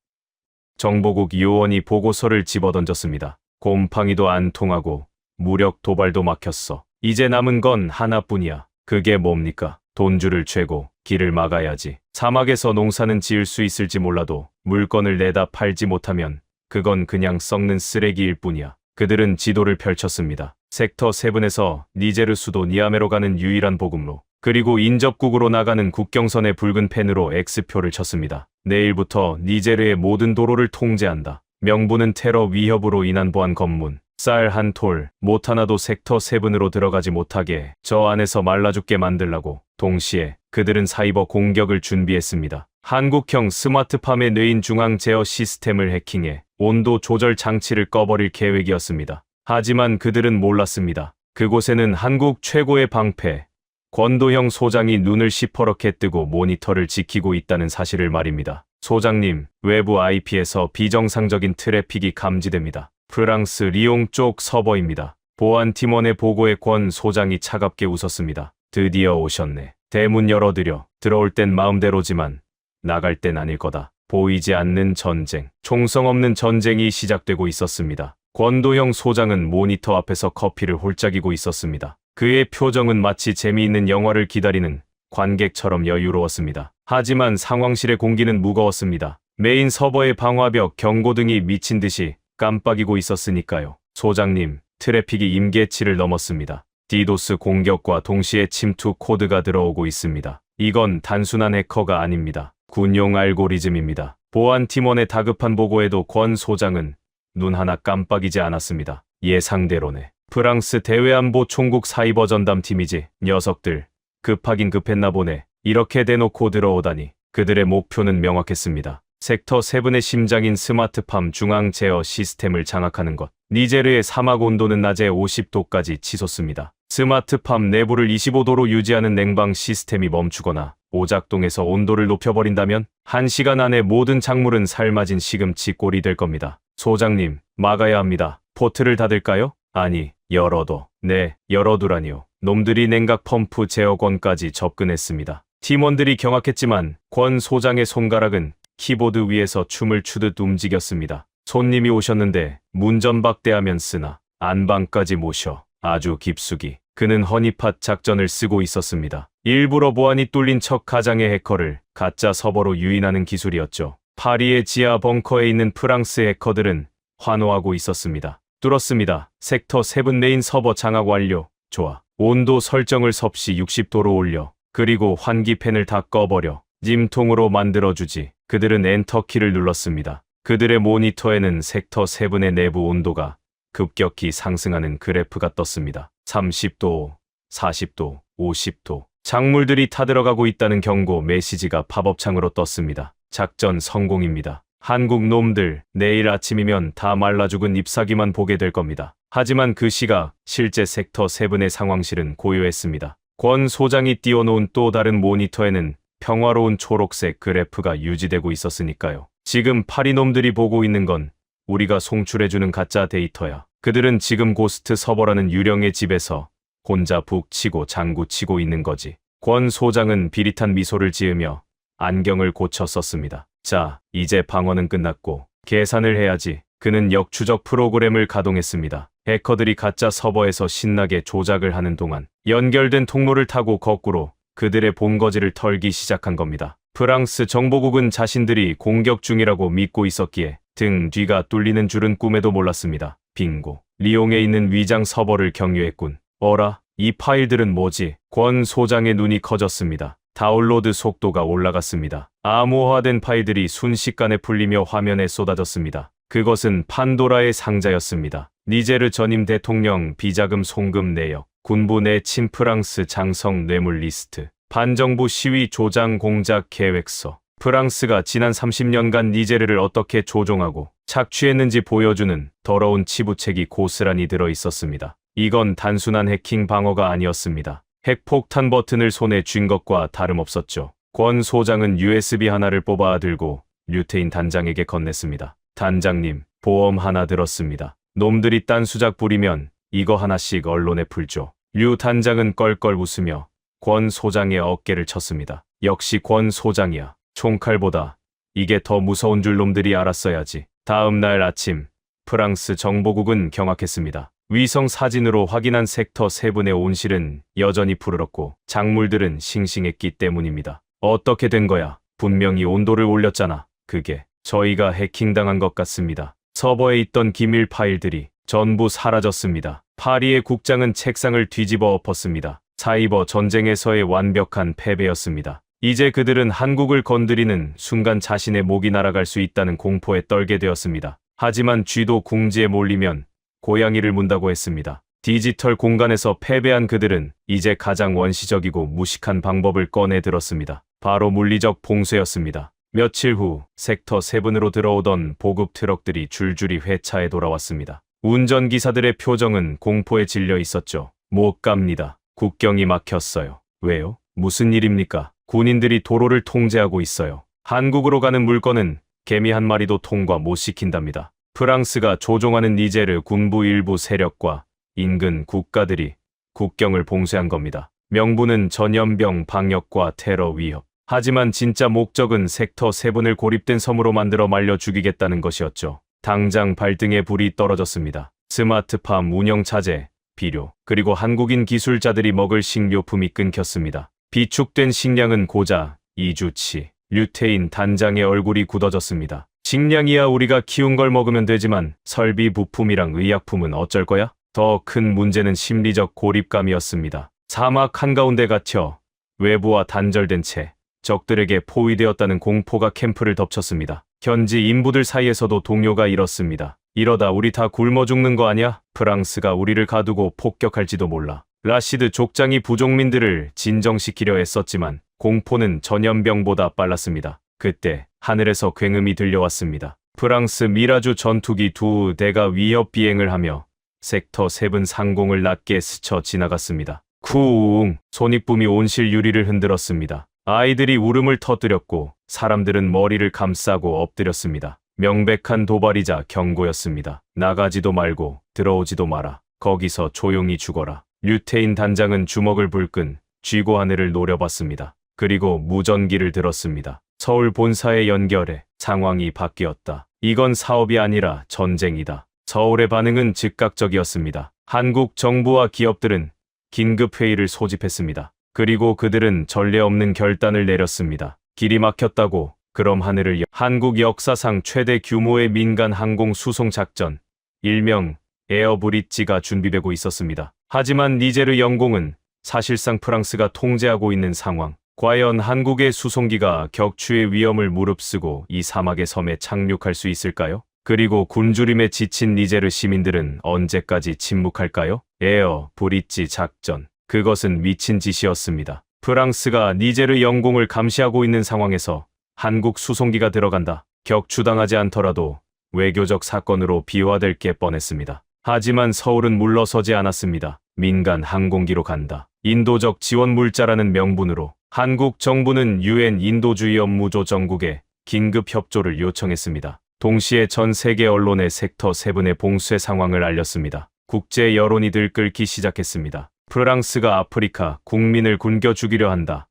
정보국 요원이 보고서를 집어던졌습니다. 곰팡이도 안 통하고 무력 도발도 막혔어. 이제 남은 건 하나뿐이야. 그게 뭡니까? 돈줄을 죄고 길을 막아야지. 사막에서 농사는 지을 수 있을지 몰라도 물건을 내다 팔지 못하면 그건 그냥 썩는 쓰레기일 뿐이야. 그들은 지도를 펼쳤습니다. 섹터 7에서 니제르 수도 니아메로 가는 유일한 보급로, 그리고 인접국으로 나가는 국경선의 붉은 펜으로 X표를 쳤습니다. 내일부터 니제르의 모든 도로를 통제한다. 명분은 테러 위협으로 인한 보안 검문. 쌀 한 톨, 못 하나도 섹터 7으로 들어가지 못하게 저 안에서 말라 죽게 만들라고. 동시에 그들은 사이버 공격을 준비했습니다. 한국형 스마트팜의 뇌인 중앙 제어 시스템을 해킹해 온도 조절 장치를 꺼버릴 계획이었습니다. 하지만 그들은 몰랐습니다. 그곳에는 한국 최고의 방패, 권도형 소장이 눈을 시퍼렇게 뜨고 모니터를 지키고 있다는 사실을 말입니다. 소장님, 외부 IP에서 비정상적인 트래픽이 감지됩니다. 프랑스 리옹 쪽 서버입니다. 보안팀원의 보고에 권 소장이 차갑게 웃었습니다. 드디어 오셨네. 대문 열어드려. 들어올 땐 마음대로지만 나갈 땐 아닐 거다. 보이지 않는 전쟁. 총성 없는 전쟁이 시작되고 있었습니다. 권도형 소장은 모니터 앞에서 커피를 홀짝이고 있었습니다. 그의 표정은 마치 재미있는 영화를 기다리는 관객처럼 여유로웠습니다. 하지만 상황실의 공기는 무거웠습니다. 메인 서버의 방화벽, 경고등이 미친 듯이 깜빡이고 있었으니까요. 소장님, 트래픽이 임계치를 넘었습니다. 디도스 공격과 동시에 침투 코드가 들어오고 있습니다. 이건 단순한 해커가 아닙니다. 군용 알고리즘입니다. 보안팀원의 다급한 보고에도 권 소장은 눈 하나 깜빡이지 않았습니다. 예상대로네. 프랑스 대외안보 총국 사이버 전담팀이지. 녀석들 급하긴 급했나 보네. 이렇게 대놓고 들어오다니. 그들의 목표는 명확했습니다. 섹터 7의 심장인 스마트팜 중앙 제어 시스템을 장악하는 것. 니제르의 사막 온도는 낮에 50도까지 치솟습니다. 스마트팜 내부를 25도로 유지하는 냉방 시스템이 멈추거나 오작동에서 온도를 높여버린다면 1시간 안에 모든 작물은 삶아진 시금치 꼴이 될 겁니다. 소장님, 막아야 합니다. 포트를 닫을까요? 아니, 열어둬. 네, 열어두라니요. 놈들이 냉각 펌프 제어권까지 접근했습니다. 팀원들이 경악했지만 권 소장의 손가락은 키보드 위에서 춤을 추듯 움직였습니다. 손님이 오셨는데 문전박대하면 쓰나 안방까지 모셔 아주 깊숙이 그는 허니팟 작전을 쓰고 있었습니다. 일부러 보안이 뚫린 척 가장의 해커를 가짜 서버로 유인하는 기술이었죠. 파리의 지하 벙커에 있는 프랑스 해커들은 환호하고 있었습니다. 뚫었습니다. 섹터 7 메인 서버 장악 완료. 좋아. 온도 설정을 섭씨 60도로 올려. 그리고 환기팬을 다 꺼버려. 찜통으로 만들어주지. 그들은 엔터키를 눌렀습니다. 그들의 모니터에는 섹터 7의 내부 온도가 급격히 상승하는 그래프가 떴습니다. 30도, 40도, 50도. 작물들이 타들어가고 있다는 경고 메시지가 팝업창으로 떴습니다. 작전 성공입니다. 한국 놈들, 내일 아침이면 다 말라 죽은 잎사귀만 보게 될 겁니다. 하지만 그 시각 실제 섹터 7의 상황실은 고요했습니다. 권 소장이 띄워놓은 또 다른 모니터에는 평화로운 초록색 그래프가 유지되고 있었으니까요. 지금 파리놈들이 보고 있는 건 우리가 송출해주는 가짜 데이터야. 그들은 지금 고스트 서버라는 유령의 집에서 혼자 북 치고 장구 치고 있는 거지. 권 소장은 비릿한 미소를 지으며 안경을 고쳐 썼습니다. 자, 이제 방어는 끝났고 계산을 해야지. 그는 역추적 프로그램을 가동했습니다. 해커들이 가짜 서버에서 신나게 조작을 하는 동안 연결된 통로를 타고 거꾸로 그들의 본거지를 털기 시작한 겁니다. 프랑스 정보국은 자신들이 공격 중이라고 믿고 있었기에 등 뒤가 뚫리는 줄은 꿈에도 몰랐습니다. 빙고. 리옹에 있는 위장 서버를 경유했군. 어라, 이 파일들은 뭐지? 권 소장의 눈이 커졌습니다. 다운로드 속도가 올라갔습니다. 암호화된 파일들이 순식간에 풀리며 화면에 쏟아졌습니다. 그것은 판도라의 상자였습니다. 니제르 전임 대통령 비자금 송금 내역, 군부 내 친프랑스 장성 뇌물 리스트, 반정부 시위 조장 공작 계획서. 프랑스가 지난 30년간 니제르를 어떻게 조종하고 착취했는지 보여주는 더러운 치부책이 고스란히 들어 있었습니다. 이건 단순한 해킹 방어가 아니었습니다. 핵폭탄 버튼을 손에 쥔 것과 다름없었죠. 권 소장은 USB 하나를 뽑아 들고 류테인 단장에게 건넸습니다. 단장님, 보험 하나 들었습니다. 놈들이 딴 수작 부리면 이거 하나씩 언론에 풀죠. 류 단장은 껄껄 웃으며 권 소장의 어깨를 쳤습니다. 역시 권 소장이야. 총칼보다 이게 더 무서운 줄 놈들이 알았어야지. 다음 날 아침, 프랑스 정보국은 경악했습니다. 위성 사진으로 확인한 섹터 7의 온실은 여전히 푸르렀고 작물들은 싱싱했기 때문입니다. 어떻게 된 거야? 분명히 온도를 올렸잖아. 그게 저희가 해킹당한 것 같습니다. 서버에 있던 기밀 파일들이 전부 사라졌습니다. 파리의 국장은 책상을 뒤집어 엎었습니다. 사이버 전쟁에서의 완벽한 패배였습니다. 이제 그들은 한국을 건드리는 순간 자신의 목이 날아갈 수 있다는 공포에 떨게 되었습니다. 하지만 쥐도 궁지에 몰리면 고양이를 문다고 했습니다. 디지털 공간에서 패배한 그들은 이제 가장 원시적이고 무식한 방법을 꺼내 들었습니다. 바로 물리적 봉쇄였습니다. 며칠 후 섹터 7으로 들어오던 보급 트럭들이 줄줄이 회차에 돌아왔습니다. 운전기사들의 표정은 공포에 질려 있었죠. 못 갑니다. 국경이 막혔어요. 왜요? 무슨 일입니까? 군인들이 도로를 통제하고 있어요. 한국으로 가는 물건은 개미 한 마리도 통과 못 시킨답니다. 프랑스가 조종하는 니제르 군부 일부 세력과 인근 국가들이 국경을 봉쇄한 겁니다. 명분은 전염병 방역과 테러 위협. 하지만 진짜 목적은 섹터 7을 고립된 섬으로 만들어 말려 죽이겠다는 것이었죠. 당장 발등에 불이 떨어졌습니다. 스마트팜 운영 차제, 비료, 그리고 한국인 기술자들이 먹을 식료품이 끊겼습니다. 비축된 식량은 고작 2주치. 류테인 단장의 얼굴이 굳어졌습니다. 식량이야 우리가 키운 걸 먹으면 되지만 설비 부품이랑 의약품은 어쩔 거야? 더 큰 문제는 심리적 고립감이었습니다. 사막 한가운데 갇혀 외부와 단절된 채 적들에게 포위되었다는 공포가 캠프를 덮쳤습니다. 현지 인부들 사이에서도 동요가 일었습니다. 이러다 우리 다 굶어 죽는 거 아냐? 프랑스가 우리를 가두고 폭격할지도 몰라. 라시드 족장이 부족민들을 진정시키려 애썼지만 공포는 전염병보다 빨랐습니다. 그때 하늘에서 굉음이 들려왔습니다. 프랑스 미라주 전투기 2대가 위협 비행을 하며 섹터 7 상공을 낮게 스쳐 지나갔습니다. 쿠웅! 손익붐이 온실 유리를 흔들었습니다. 아이들이 울음을 터뜨렸고 사람들은 머리를 감싸고 엎드렸습니다. 명백한 도발이자 경고였습니다. 나가지도 말고 들어오지도 마라. 거기서 조용히 죽어라. 류태인 단장은 주먹을 불끈 쥐고 하늘을 노려봤습니다. 그리고 무전기를 들었습니다. 서울 본사에 연결해 상황이 바뀌었다. 이건 사업이 아니라 전쟁이다. 서울의 반응은 즉각적이었습니다. 한국 정부와 기업들은 긴급 회의를 소집했습니다. 그리고 그들은 전례 없는 결단을 내렸습니다. 길이 막혔다고 그럼 하늘을 한국 역사상 최대 규모의 민간 항공 수송 작전, 일명 에어브릿지가 준비되고 있었습니다. 하지만 니제르 영공은 사실상 프랑스가 통제하고 있는 상황. 과연 한국의 수송기가 격추의 위험을 무릅쓰고 이 사막의 섬에 착륙할 수 있을까요? 그리고 굶주림에 지친 니제르 시민들은 언제까지 침묵할까요? 에어 브릿지 작전. 그것은 미친 짓이었습니다. 프랑스가 니제르 영공을 감시하고 있는 상황에서 한국 수송기가 들어간다. 격추당하지 않더라도 외교적 사건으로 비화될 게 뻔했습니다. 하지만 서울은 물러서지 않았습니다. 민간 항공기로 간다. 인도적 지원 물자라는 명분으로 한국 정부는 유엔 인도주의 업무조 정국에 긴급 협조를 요청했습니다. 동시에 전 세계 언론에 섹터 7의 봉쇄 상황을 알렸습니다. 국제 여론이 들끓기 시작했습니다. 프랑스가 아프리카 국민을 굶겨 죽이려 한다.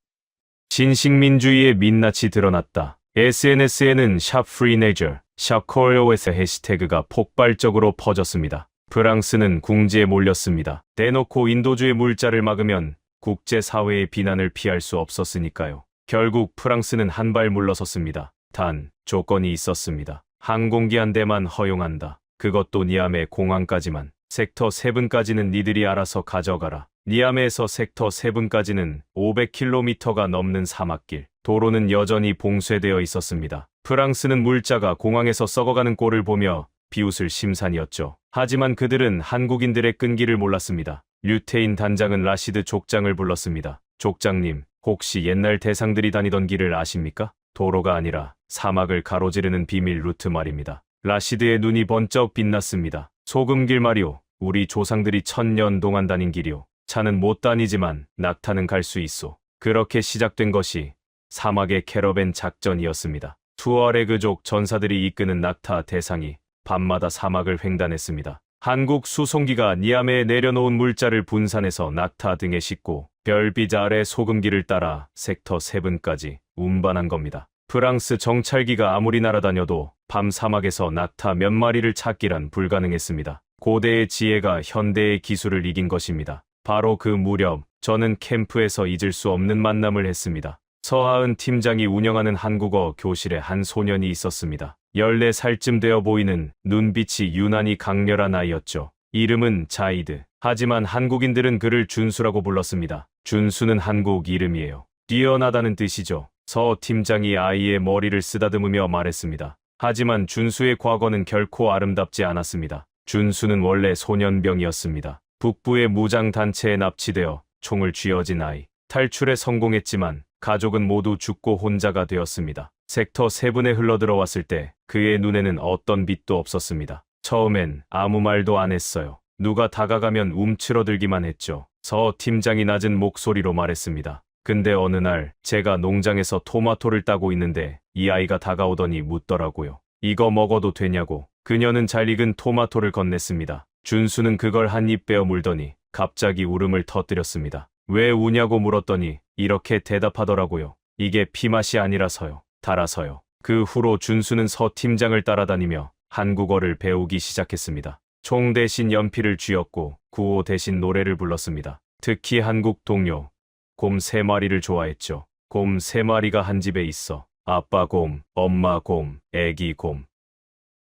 신식민주의의 민낯이 드러났다. SNS에는 샵 프리네저, 샵 코리오에서 해시태그가 폭발적으로 퍼졌습니다. 프랑스는 궁지에 몰렸습니다. 대놓고 인도주의 물자를 막으면 국제사회의 비난을 피할 수 없었으니까요. 결국 프랑스는 한 발 물러섰습니다. 단, 조건이 있었습니다. 항공기 한 대만 허용한다. 그것도 니아메 공항까지만. 섹터 7까지는 니들이 알아서 가져가라. 니아메에서 섹터 7까지는 500km가 넘는 사막길. 도로는 여전히 봉쇄되어 있었습니다. 프랑스는 물자가 공항에서 썩어가는 꼴을 보며 비웃을 심산이었죠. 하지만 그들은 한국인들의 끈기를 몰랐습니다. 류태인 단장은 라시드 족장을 불렀습니다. 족장님, 혹시 옛날 대상들이 다니던 길을 아십니까? 도로가 아니라 사막을 가로지르는 비밀 루트 말입니다. 라시드의 눈이 번쩍 빛났습니다. 소금길 말이오. 우리 조상들이 1000년 동안 다닌 길이오. 차는 못 다니지만 낙타는 갈 수 있소. 그렇게 시작된 것이 사막의 캐러밴 작전이었습니다. 투아레그족 전사들이 이끄는 낙타 대상이 밤마다 사막을 횡단했습니다. 한국 수송기가 니아메에 내려놓은 물자를 분산해서 낙타 등에 싣고 별빛 아래 소금길을 따라 섹터 7까지 운반한 겁니다. 프랑스 정찰기가 아무리 날아다녀도 밤 사막에서 낙타 몇 마리를 찾기란 불가능했습니다. 고대의 지혜가 현대의 기술을 이긴 것입니다. 바로 그 무렵 저는 캠프에서 잊을 수 없는 만남을 했습니다. 서하은 팀장이 운영하는 한국어 교실에 한 소년이 있었습니다. 14살쯤 되어 보이는 눈빛이 유난히 강렬한 아이였죠. 이름은 자이드. 하지만 한국인들은 그를 준수라고 불렀습니다. 준수는 한국 이름이에요. 뛰어나다는 뜻이죠. 서 팀장이 아이의 머리를 쓰다듬으며 말했습니다. 하지만 준수의 과거는 결코 아름답지 않았습니다. 준수는 원래 소년병이었습니다. 북부의 무장단체에 납치되어 총을 쥐어진 아이. 탈출에 성공했지만 가족은 모두 죽고 혼자가 되었습니다. 섹터 7에 흘러들어왔을 때 그의 눈에는 어떤 빛도 없었습니다. 처음엔 아무 말도 안 했어요. 누가 다가가면 움츠러들기만 했죠. 서 팀장이 낮은 목소리로 말했습니다. 근데 어느 날 제가 농장에서 토마토를 따고 있는데 이 아이가 다가오더니 묻더라고요. 이거 먹어도 되냐고. 그녀는 잘 익은 토마토를 건넸습니다. 준수는 그걸 한 입 베어 물더니 갑자기 울음을 터뜨렸습니다. 왜 우냐고 물었더니 이렇게 대답하더라고요. 이게 피맛이 아니라서요. 달아서요. 그 후로 준수는 서 팀장을 따라다니며 한국어를 배우기 시작했습니다. 총 대신 연필을 쥐었고 구호 대신 노래를 불렀습니다. 특히 한국 동요 곰 3마리를 좋아했죠. 곰 3마리가 한 집에 있어. 아빠 곰, 엄마 곰, 애기 곰.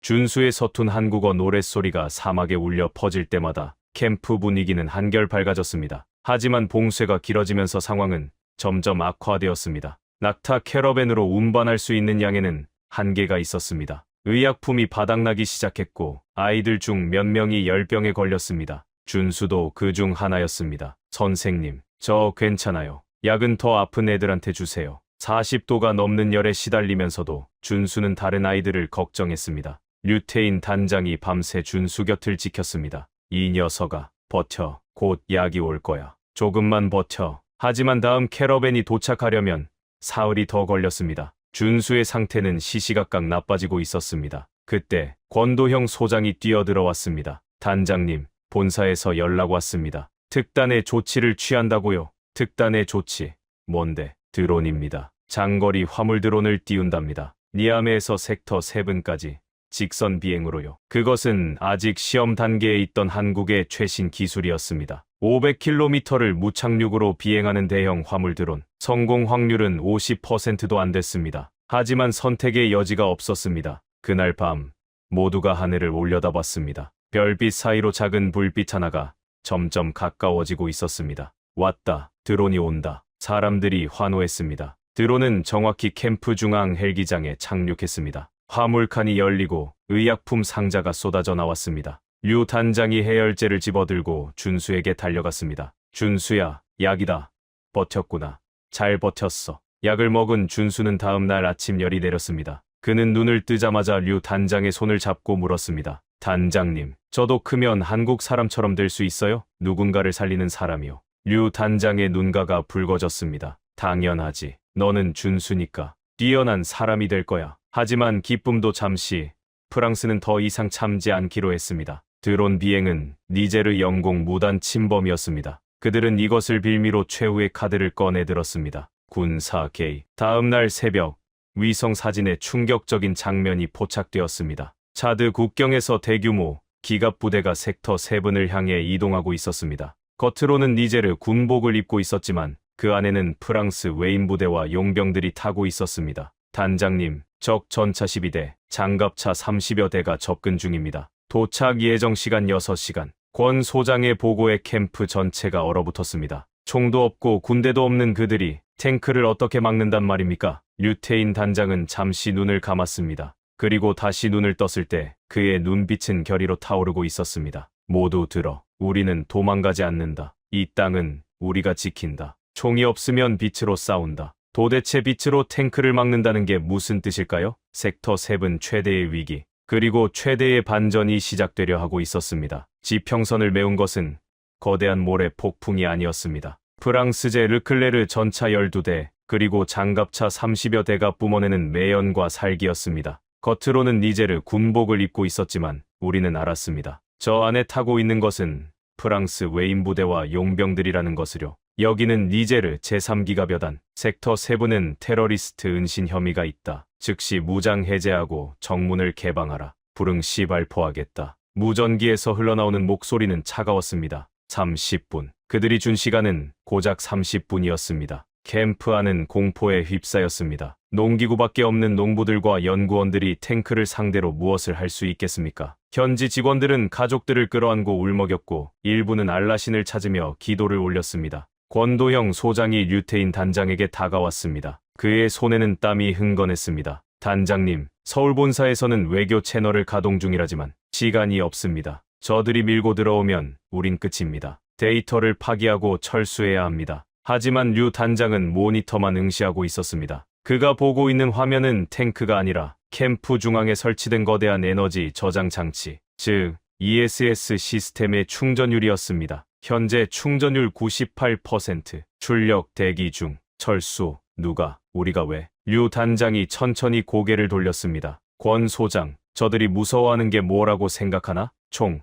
준수의 서툰 한국어 노랫소리가 사막에 울려 퍼질 때마다 캠프 분위기는 한결 밝아졌습니다. 하지만 봉쇄가 길어지면서 상황은 점점 악화되었습니다. 낙타 캐러밴으로 운반할 수 있는 양에는 한계가 있었습니다. 의약품이 바닥나기 시작했고 아이들 중 몇 명이 열병에 걸렸습니다. 준수도 그 중 하나였습니다. 선생님, 저 괜찮아요. 약은 더 아픈 애들한테 주세요. 40도가 넘는 열에 시달리면서도 준수는 다른 아이들을 걱정했습니다. 류태인 단장이 밤새 준수 곁을 지켰습니다. 이 녀석아, 버텨. 곧 약이 올 거야. 조금만 버텨. 하지만 다음 캐러밴이 도착하려면 사흘이 더 걸렸습니다. 준수의 상태는 시시각각 나빠지고 있었습니다. 그때 권도형 소장이 뛰어들어왔습니다. 단장님, 본사에서 연락 왔습니다. 특단의 조치를 취한다고요. 특단의 조치. 뭔데? 드론입니다. 장거리 화물 드론을 띄운답니다. 니아메에서 섹터 7까지 직선 비행으로요. 그것은 아직 시험 단계에 있던 한국의 최신 기술이었습니다. 500km를 무착륙으로 비행하는 대형 화물 드론. 성공 확률은 50%도 안 됐습니다. 하지만 선택의 여지가 없었습니다. 그날 밤 모두가 하늘을 올려다봤습니다. 별빛 사이로 작은 불빛 하나가 점점 가까워지고 있었습니다. 왔다. 드론이 온다. 사람들이 환호했습니다. 드론은 정확히 캠프 중앙 헬기장에 착륙했습니다. 화물칸이 열리고 의약품 상자가 쏟아져 나왔습니다. 류 단장이 해열제를 집어들고 준수에게 달려갔습니다. 준수야, 약이다. 버텼구나. 잘 버텼어. 약을 먹은 준수는 다음 날 아침 열이 내렸습니다. 그는 눈을 뜨자마자 류 단장의 손을 잡고 물었습니다. 단장님, 저도 크면 한국 사람처럼 될 수 있어요? 누군가를 살리는 사람이요. 류 단장의 눈가가 붉어졌습니다. 당연하지. 너는 준수니까 뛰어난 사람이 될 거야. 하지만 기쁨도 잠시, 프랑스는 더 이상 참지 않기로 했습니다. 드론 비행은 니제르 영공 무단 침범이었습니다. 그들은 이것을 빌미로 최후의 카드를 꺼내들었습니다. 군사 개입. 다음 날 새벽, 위성 사진에 충격적인 장면이 포착되었습니다. 차드 국경에서 대규모 기갑 부대가 섹터 7을 향해 이동하고 있었습니다. 겉으로는 니제르 군복을 입고 있었지만 그 안에는 프랑스 웨인 부대와 용병들이 타고 있었습니다. 단장님, 적 전차 12대, 장갑차 30여 대가 접근 중입니다. 도착 예정 시간 6시간. 권 소장의 보고에 캠프 전체가 얼어붙었습니다. 총도 없고 군대도 없는 그들이 탱크를 어떻게 막는단 말입니까? 류테인 단장은 잠시 눈을 감았습니다. 그리고 다시 눈을 떴을 때 그의 눈빛은 결의로 타오르고 있었습니다. 모두 들어. 우리는 도망가지 않는다. 이 땅은 우리가 지킨다. 총이 없으면 빛으로 싸운다. 도대체 빛으로 탱크를 막는다는 게 무슨 뜻일까요? 섹터 7 최대의 위기, 그리고 최대의 반전이 시작되려 하고 있었습니다. 지평선을 메운 것은 거대한 모래 폭풍이 아니었습니다. 프랑스제 르클레르 전차 12대, 그리고 장갑차 30여 대가 뿜어내는 매연과 살기였습니다. 겉으로는 니제르 군복을 입고 있었지만 우리는 알았습니다. 저 안에 타고 있는 것은 프랑스 웨인 부대와 용병들이라는 것을요. 여기는 니제르 제3기갑여단, 섹터 7은 테러리스트 은신 혐의가 있다. 즉시 무장 해제하고 정문을 개방하라. 불응시 발포하겠다. 무전기에서 흘러나오는 목소리는 차가웠습니다. 30분. 그들이 준 시간은 고작 30분이었습니다. 캠프 안은 공포에 휩싸였습니다. 농기구밖에 없는 농부들과 연구원들이 탱크를 상대로 무엇을 할 수 있겠습니까? 현지 직원들은 가족들을 끌어안고 울먹였고 일부는 알라신을 찾으며 기도를 올렸습니다. 권도형 소장이 류테인 단장에게 다가왔습니다. 그의 손에는 땀이 흥건했습니다. 단장님, 서울 본사에서는 외교 채널을 가동 중이라지만 시간이 없습니다. 저들이 밀고 들어오면 우린 끝입니다. 데이터를 파기하고 철수해야 합니다. 하지만 류 단장은 모니터만 응시하고 있었습니다. 그가 보고 있는 화면은 탱크가 아니라 캠프 중앙에 설치된 거대한 에너지 저장 장치, 즉 ESS 시스템의 충전율이었습니다. 현재 충전율 98%, 출력 대기 중, 철수, 누가, 우리가 왜? 류 단장이 천천히 고개를 돌렸습니다. 권 소장, 저들이 무서워하는 게 뭐라고 생각하나? 총,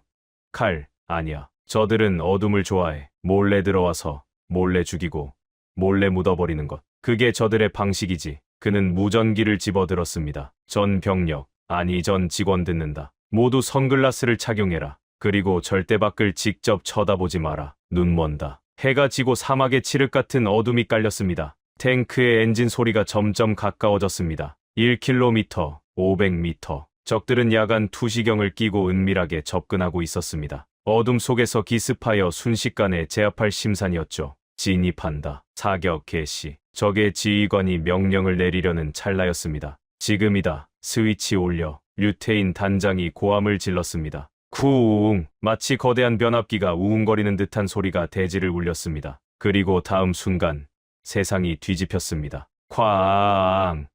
칼, 아니야. 저들은 어둠을 좋아해. 몰래 들어와서 몰래 죽이고 몰래 묻어버리는 것. 그게 저들의 방식이지. 그는 무전기를 집어들었습니다. 전 병력, 아니 전 직원 듣는다. 모두 선글라스를 착용해라. 그리고 절대 밖을 직접 쳐다보지 마라. 눈 먼다. 해가 지고 사막의 칠흑 같은 어둠이 깔렸습니다. 탱크의 엔진 소리가 점점 가까워졌습니다. 1km, 500m. 적들은 야간 투시경을 끼고 은밀하게 접근하고 있었습니다. 어둠 속에서 기습하여 순식간에 제압할 심산이었죠. 진입한다. 사격 개시. 적의 지휘관이 명령을 내리려는 찰나였습니다. 지금이다. 스위치 올려. 류테인 단장이 고함을 질렀습니다. 쿠웅. 마치 거대한 변압기가 우웅거리는 듯한 소리가 대지를 울렸습니다. 그리고 다음 순간 세상이 뒤집혔습니다. 쾅.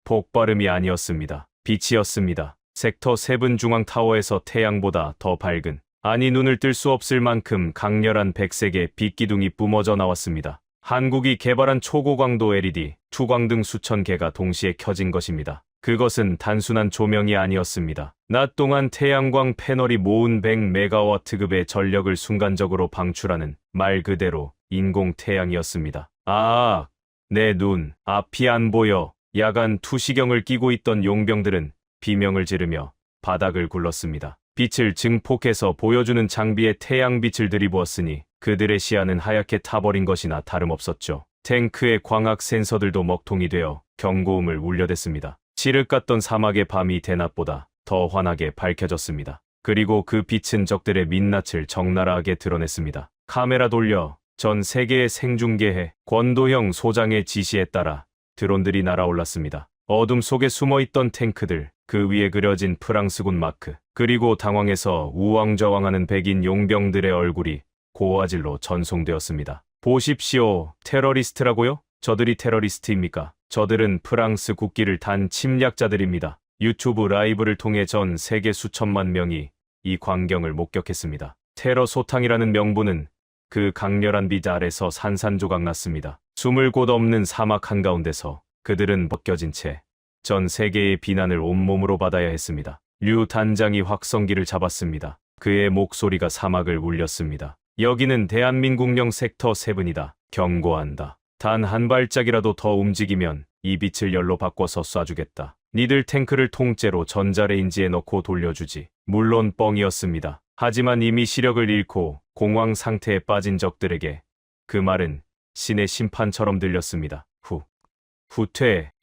폭발음이 아니었습니다. 빛이었습니다. 섹터 7 중앙 타워에서 태양보다 더 밝은, 아니 눈을 뜰 수 없을 만큼 강렬한 백색의 빛기둥이 뿜어져 나왔습니다. 한국이 개발한 초고강도 LED, 투광등 수천 개가 동시에 켜진 것입니다. 그것은 단순한 조명이 아니었습니다. 낮 동안 태양광 패널이 모은 100메가와트급의 전력을 순간적으로 방출하는 말 그대로 인공 태양이었습니다. 아, 내 눈, 앞이 안 보여. 야간 투시경을 끼고 있던 용병들은 비명을 지르며 바닥을 굴렀습니다. 빛을 증폭해서 보여주는 장비에 태양빛을 들이부었으니 그들의 시야는 하얗게 타버린 것이나 다름없었죠. 탱크의 광학 센서들도 먹통이 되어 경고음을 울려댔습니다. 칠흑 같던 사막의 밤이 대낮보다 더 환하게 밝혀졌습니다. 그리고 그 빛은 적들의 민낯을 적나라하게 드러냈습니다. 카메라 돌려 전 세계에 생중계해. 권도형 소장의 지시에 따라 드론들이 날아올랐습니다. 어둠 속에 숨어있던 탱크들, 그 위에 그려진 프랑스군 마크, 그리고 당황해서 우왕좌왕하는 백인 용병들의 얼굴이 고화질로 전송되었습니다. 보십시오. 테러리스트라고요? 저들이 테러리스트입니까? 저들은 프랑스 국기를 단 침략자들입니다. 유튜브 라이브를 통해 전 세계 수천만 명이 이 광경을 목격했습니다. 테러 소탕이라는 명분은 그 강렬한 빛 아래서 산산조각 났습니다. 숨을 곳 없는 사막 한가운데서 그들은 벗겨진 채 전 세계의 비난을 온몸으로 받아야 했습니다. 류 단장이 확성기를 잡았습니다. 그의 목소리가 사막을 울렸습니다. 여기는 대한민국령 섹터 7이다. 경고한다. 단 한 발짝이라도 더 움직이면 이 빛을 열로 바꿔서 쏴주겠다. 니들 탱크를 통째로 전자레인지에 넣고 돌려주지. 물론 뻥이었습니다. 하지만 이미 시력을 잃고 공황 상태에 빠진 적들에게 그 말은 신의 심판처럼 들렸습니다.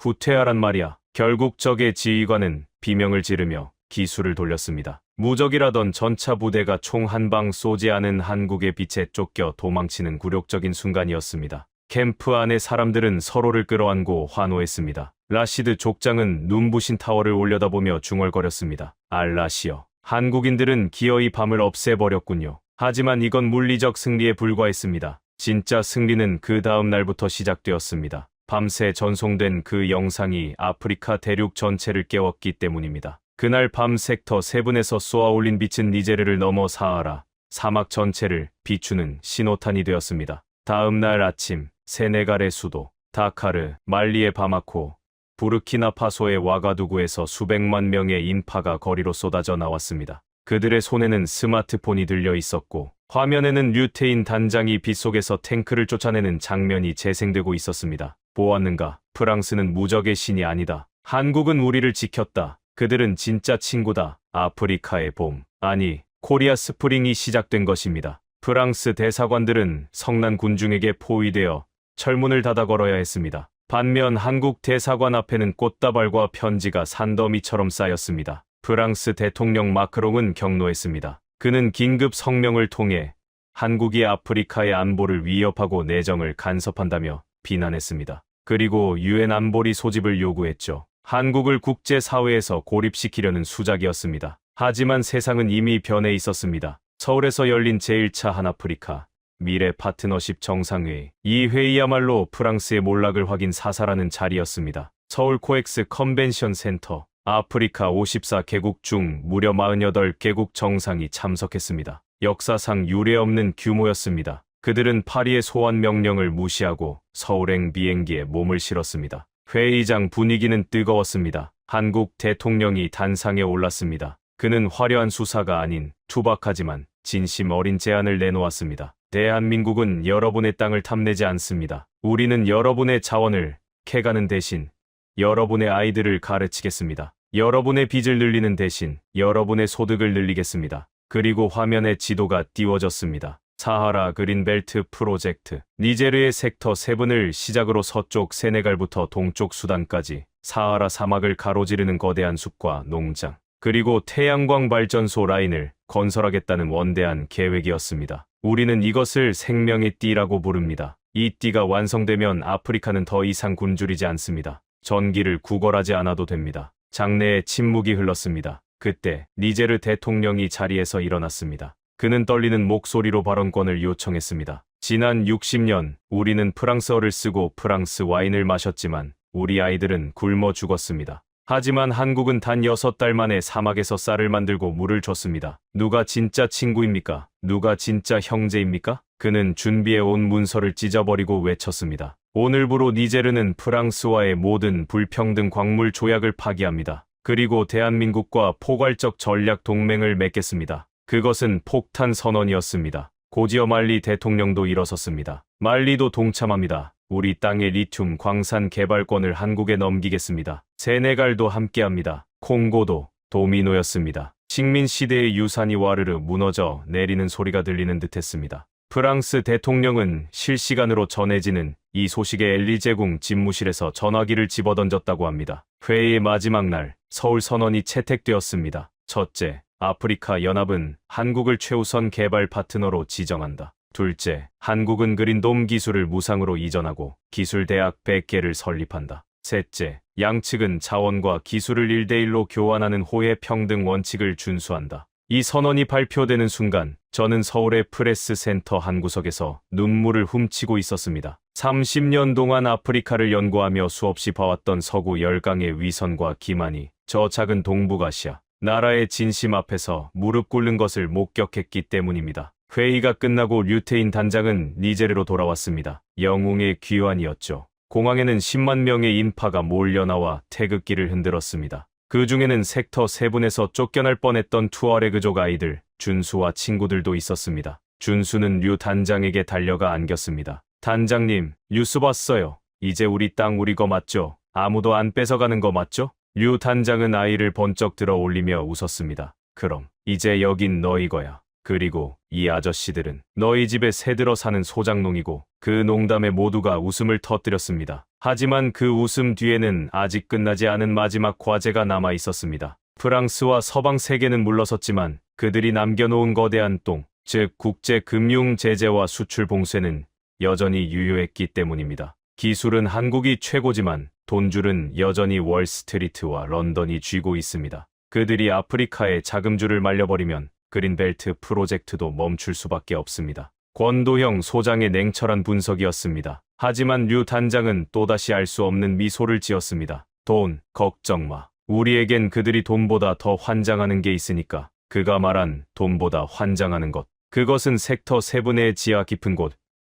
후퇴하란 말이야. 결국 적의 지휘관은 비명을 지르며 기술을 돌렸습니다. 무적이라던 전차 부대가 총 한 방 쏘지 않은 한국의 빛에 쫓겨 도망치는 굴욕적인 순간이었습니다. 캠프 안의 사람들은 서로를 끌어안고 환호했습니다. 라시드 족장은 눈부신 타워를 올려다보며 중얼거렸습니다. 알라시여. 한국인들은 기어이 밤을 없애버렸군요. 하지만 이건 물리적 승리에 불과했습니다. 진짜 승리는 그 다음 날부터 시작되었습니다. 밤새 전송된 그 영상이 아프리카 대륙 전체를 깨웠기 때문입니다. 그날 밤 섹터 7에서 쏘아올린 빛은 니제르를 넘어 사하라, 사막 전체를 비추는 신호탄이 되었습니다. 다음 날 아침, 세네갈의 수도, 다카르, 말리의 바마코, 부르키나파소의 와가두구에서 수백만 명의 인파가 거리로 쏟아져 나왔습니다. 그들의 손에는 스마트폰이 들려 있었고 화면에는 류테인 단장이 빛 속에서 탱크를 쫓아내는 장면이 재생되고 있었습니다. 보았는가? 프랑스는 무적의 신이 아니다. 한국은 우리를 지켰다. 그들은 진짜 친구다. 아프리카의 봄, 아니 코리아 스프링이 시작된 것입니다. 프랑스 대사관들은 성난 군중에게 포위되어 철문을 닫아 걸어야 했습니다. 반면 한국 대사관 앞에는 꽃다발과 편지가 산더미처럼 쌓였습니다. 프랑스 대통령 마크롱은 경로했습니다. 그는 긴급 성명을 통해 한국이 아프리카의 안보를 위협하고 내정을 간섭한다며 비난했습니다. 그리고 유엔 안보리 소집을 요구했죠. 한국을 국제사회에서 고립시키려는 수작이었습니다. 하지만 세상은 이미 변해 있었습니다. 서울에서 열린 제1차 한아프리카 미래 파트너십 정상회의. 이 회의야말로 프랑스의 몰락을 확인 사살하는 자리였습니다. 서울 코엑스 컨벤션 센터. 아프리카 54개국 중 무려 48개국 정상이 참석했습니다. 역사상 유례없는 규모였습니다. 그들은 파리의 소환 명령을 무시하고 서울행 비행기에 몸을 실었습니다. 회의장 분위기는 뜨거웠습니다. 한국 대통령이 단상에 올랐습니다. 그는 화려한 수사가 아닌 투박하지만 진심 어린 제안을 내놓았습니다. 대한민국은 여러분의 땅을 탐내지 않습니다. 우리는 여러분의 자원을 캐가는 대신 여러분의 아이들을 가르치겠습니다. 여러분의 빚을 늘리는 대신 여러분의 소득을 늘리겠습니다. 그리고 화면에 지도가 띄워졌습니다. 사하라 그린벨트 프로젝트. 니제르의 섹터 7을 시작으로 서쪽 세네갈부터 동쪽 수단까지 사하라 사막을 가로지르는 거대한 숲과 농장, 그리고 태양광 발전소 라인을 건설하겠다는 원대한 계획이었습니다. 우리는 이것을 생명의 띠라고 부릅니다. 이 띠가 완성되면 아프리카는 더 이상 굶주리지 않습니다. 전기를 구걸하지 않아도 됩니다. 장내에 침묵이 흘렀습니다. 그때 니제르 대통령이 자리에서 일어났습니다. 그는 떨리는 목소리로 발언권을 요청했습니다. 지난 60년 우리는 프랑스어를 쓰고 프랑스 와인을 마셨지만 우리 아이들은 굶어 죽었습니다. 하지만 한국은 단 6달 만에 사막에서 쌀을 만들고 물을 줬습니다. 누가 진짜 친구입니까? 누가 진짜 형제입니까? 그는 준비해온 문서를 찢어버리고 외쳤습니다. 오늘부로 니제르는 프랑스와의 모든 불평등 광물 조약을 파기합니다. 그리고 대한민국과 포괄적 전략 동맹을 맺겠습니다. 그것은 폭탄 선언이었습니다. 고지어 말리 대통령도 일어섰습니다. 말리도 동참합니다. 우리 땅의 리튬 광산 개발권을 한국에 넘기겠습니다. 세네갈도 함께합니다. 콩고도 도미노였습니다. 식민 시대의 유산이 와르르 무너져 내리는 소리가 들리는 듯했습니다. 프랑스 대통령은 실시간으로 전해지는 이 소식에 엘리제궁 집무실에서 전화기를 집어던졌다고 합니다. 회의의 마지막 날 서울 선언이 채택되었습니다. 첫째, 아프리카 연합은 한국을 최우선 개발 파트너로 지정한다. 둘째, 한국은 그린돔 기술을 무상으로 이전하고 기술대학 100개를 설립한다. 셋째, 양측은 자원과 기술을 1대1로 교환하는 호혜 평등 원칙을 준수한다. 이 선언이 발표되는 순간 저는 서울의 프레스 센터 한 구석에서 눈물을 훔치고 있었습니다. 30년 동안 아프리카를 연구하며 수없이 봐왔던 서구 열강의 위선과 기만이 저 작은 동북아시아 나라의 진심 앞에서 무릎 꿇는 것을 목격했기 때문입니다. 회의가 끝나고 류테인 단장은 니제르로 돌아왔습니다. 영웅의 귀환이었죠. 공항에는 10만 명의 인파가 몰려나와 태극기를 흔들었습니다. 그 중에는 섹터 7에서 쫓겨날 뻔했던 투어레그족 아이들, 준수와 친구들도 있었습니다. 준수는 류 단장에게 달려가 안겼습니다. 단장님, 뉴스 봤어요. 이제 우리 땅 우리 거 맞죠? 아무도 안 뺏어가는 거 맞죠? 류 단장은 아이를 번쩍 들어 올리며 웃었습니다. 그럼, 이제 여긴 너희 거야. 그리고 이 아저씨들은 너희 집에 새들어 사는 소장농이고 그 농담에 모두가 웃음을 터뜨렸습니다. 하지만 그 웃음 뒤에는 아직 끝나지 않은 마지막 과제가 남아 있었습니다. 프랑스와 서방 세계는 물러섰지만 그들이 남겨놓은 거대한 똥, 즉 국제 금융 제재와 수출 봉쇄는 여전히 유효했기 때문입니다. 기술은 한국이 최고지만 돈줄은 여전히 월스트리트와 런던이 쥐고 있습니다. 그들이 아프리카에 자금줄을 말려버리면 그린벨트 프로젝트도 멈출 수밖에 없습니다. 권도형 소장의 냉철한 분석이었습니다. 하지만 류 단장은 또다시 알 수 없는 미소를 지었습니다. 돈, 걱정 마. 우리에겐 그들이 돈보다 더 환장하는 게 있으니까. 그가 말한 돈보다 환장하는 것. 그것은 섹터 7의 지하 깊은 곳,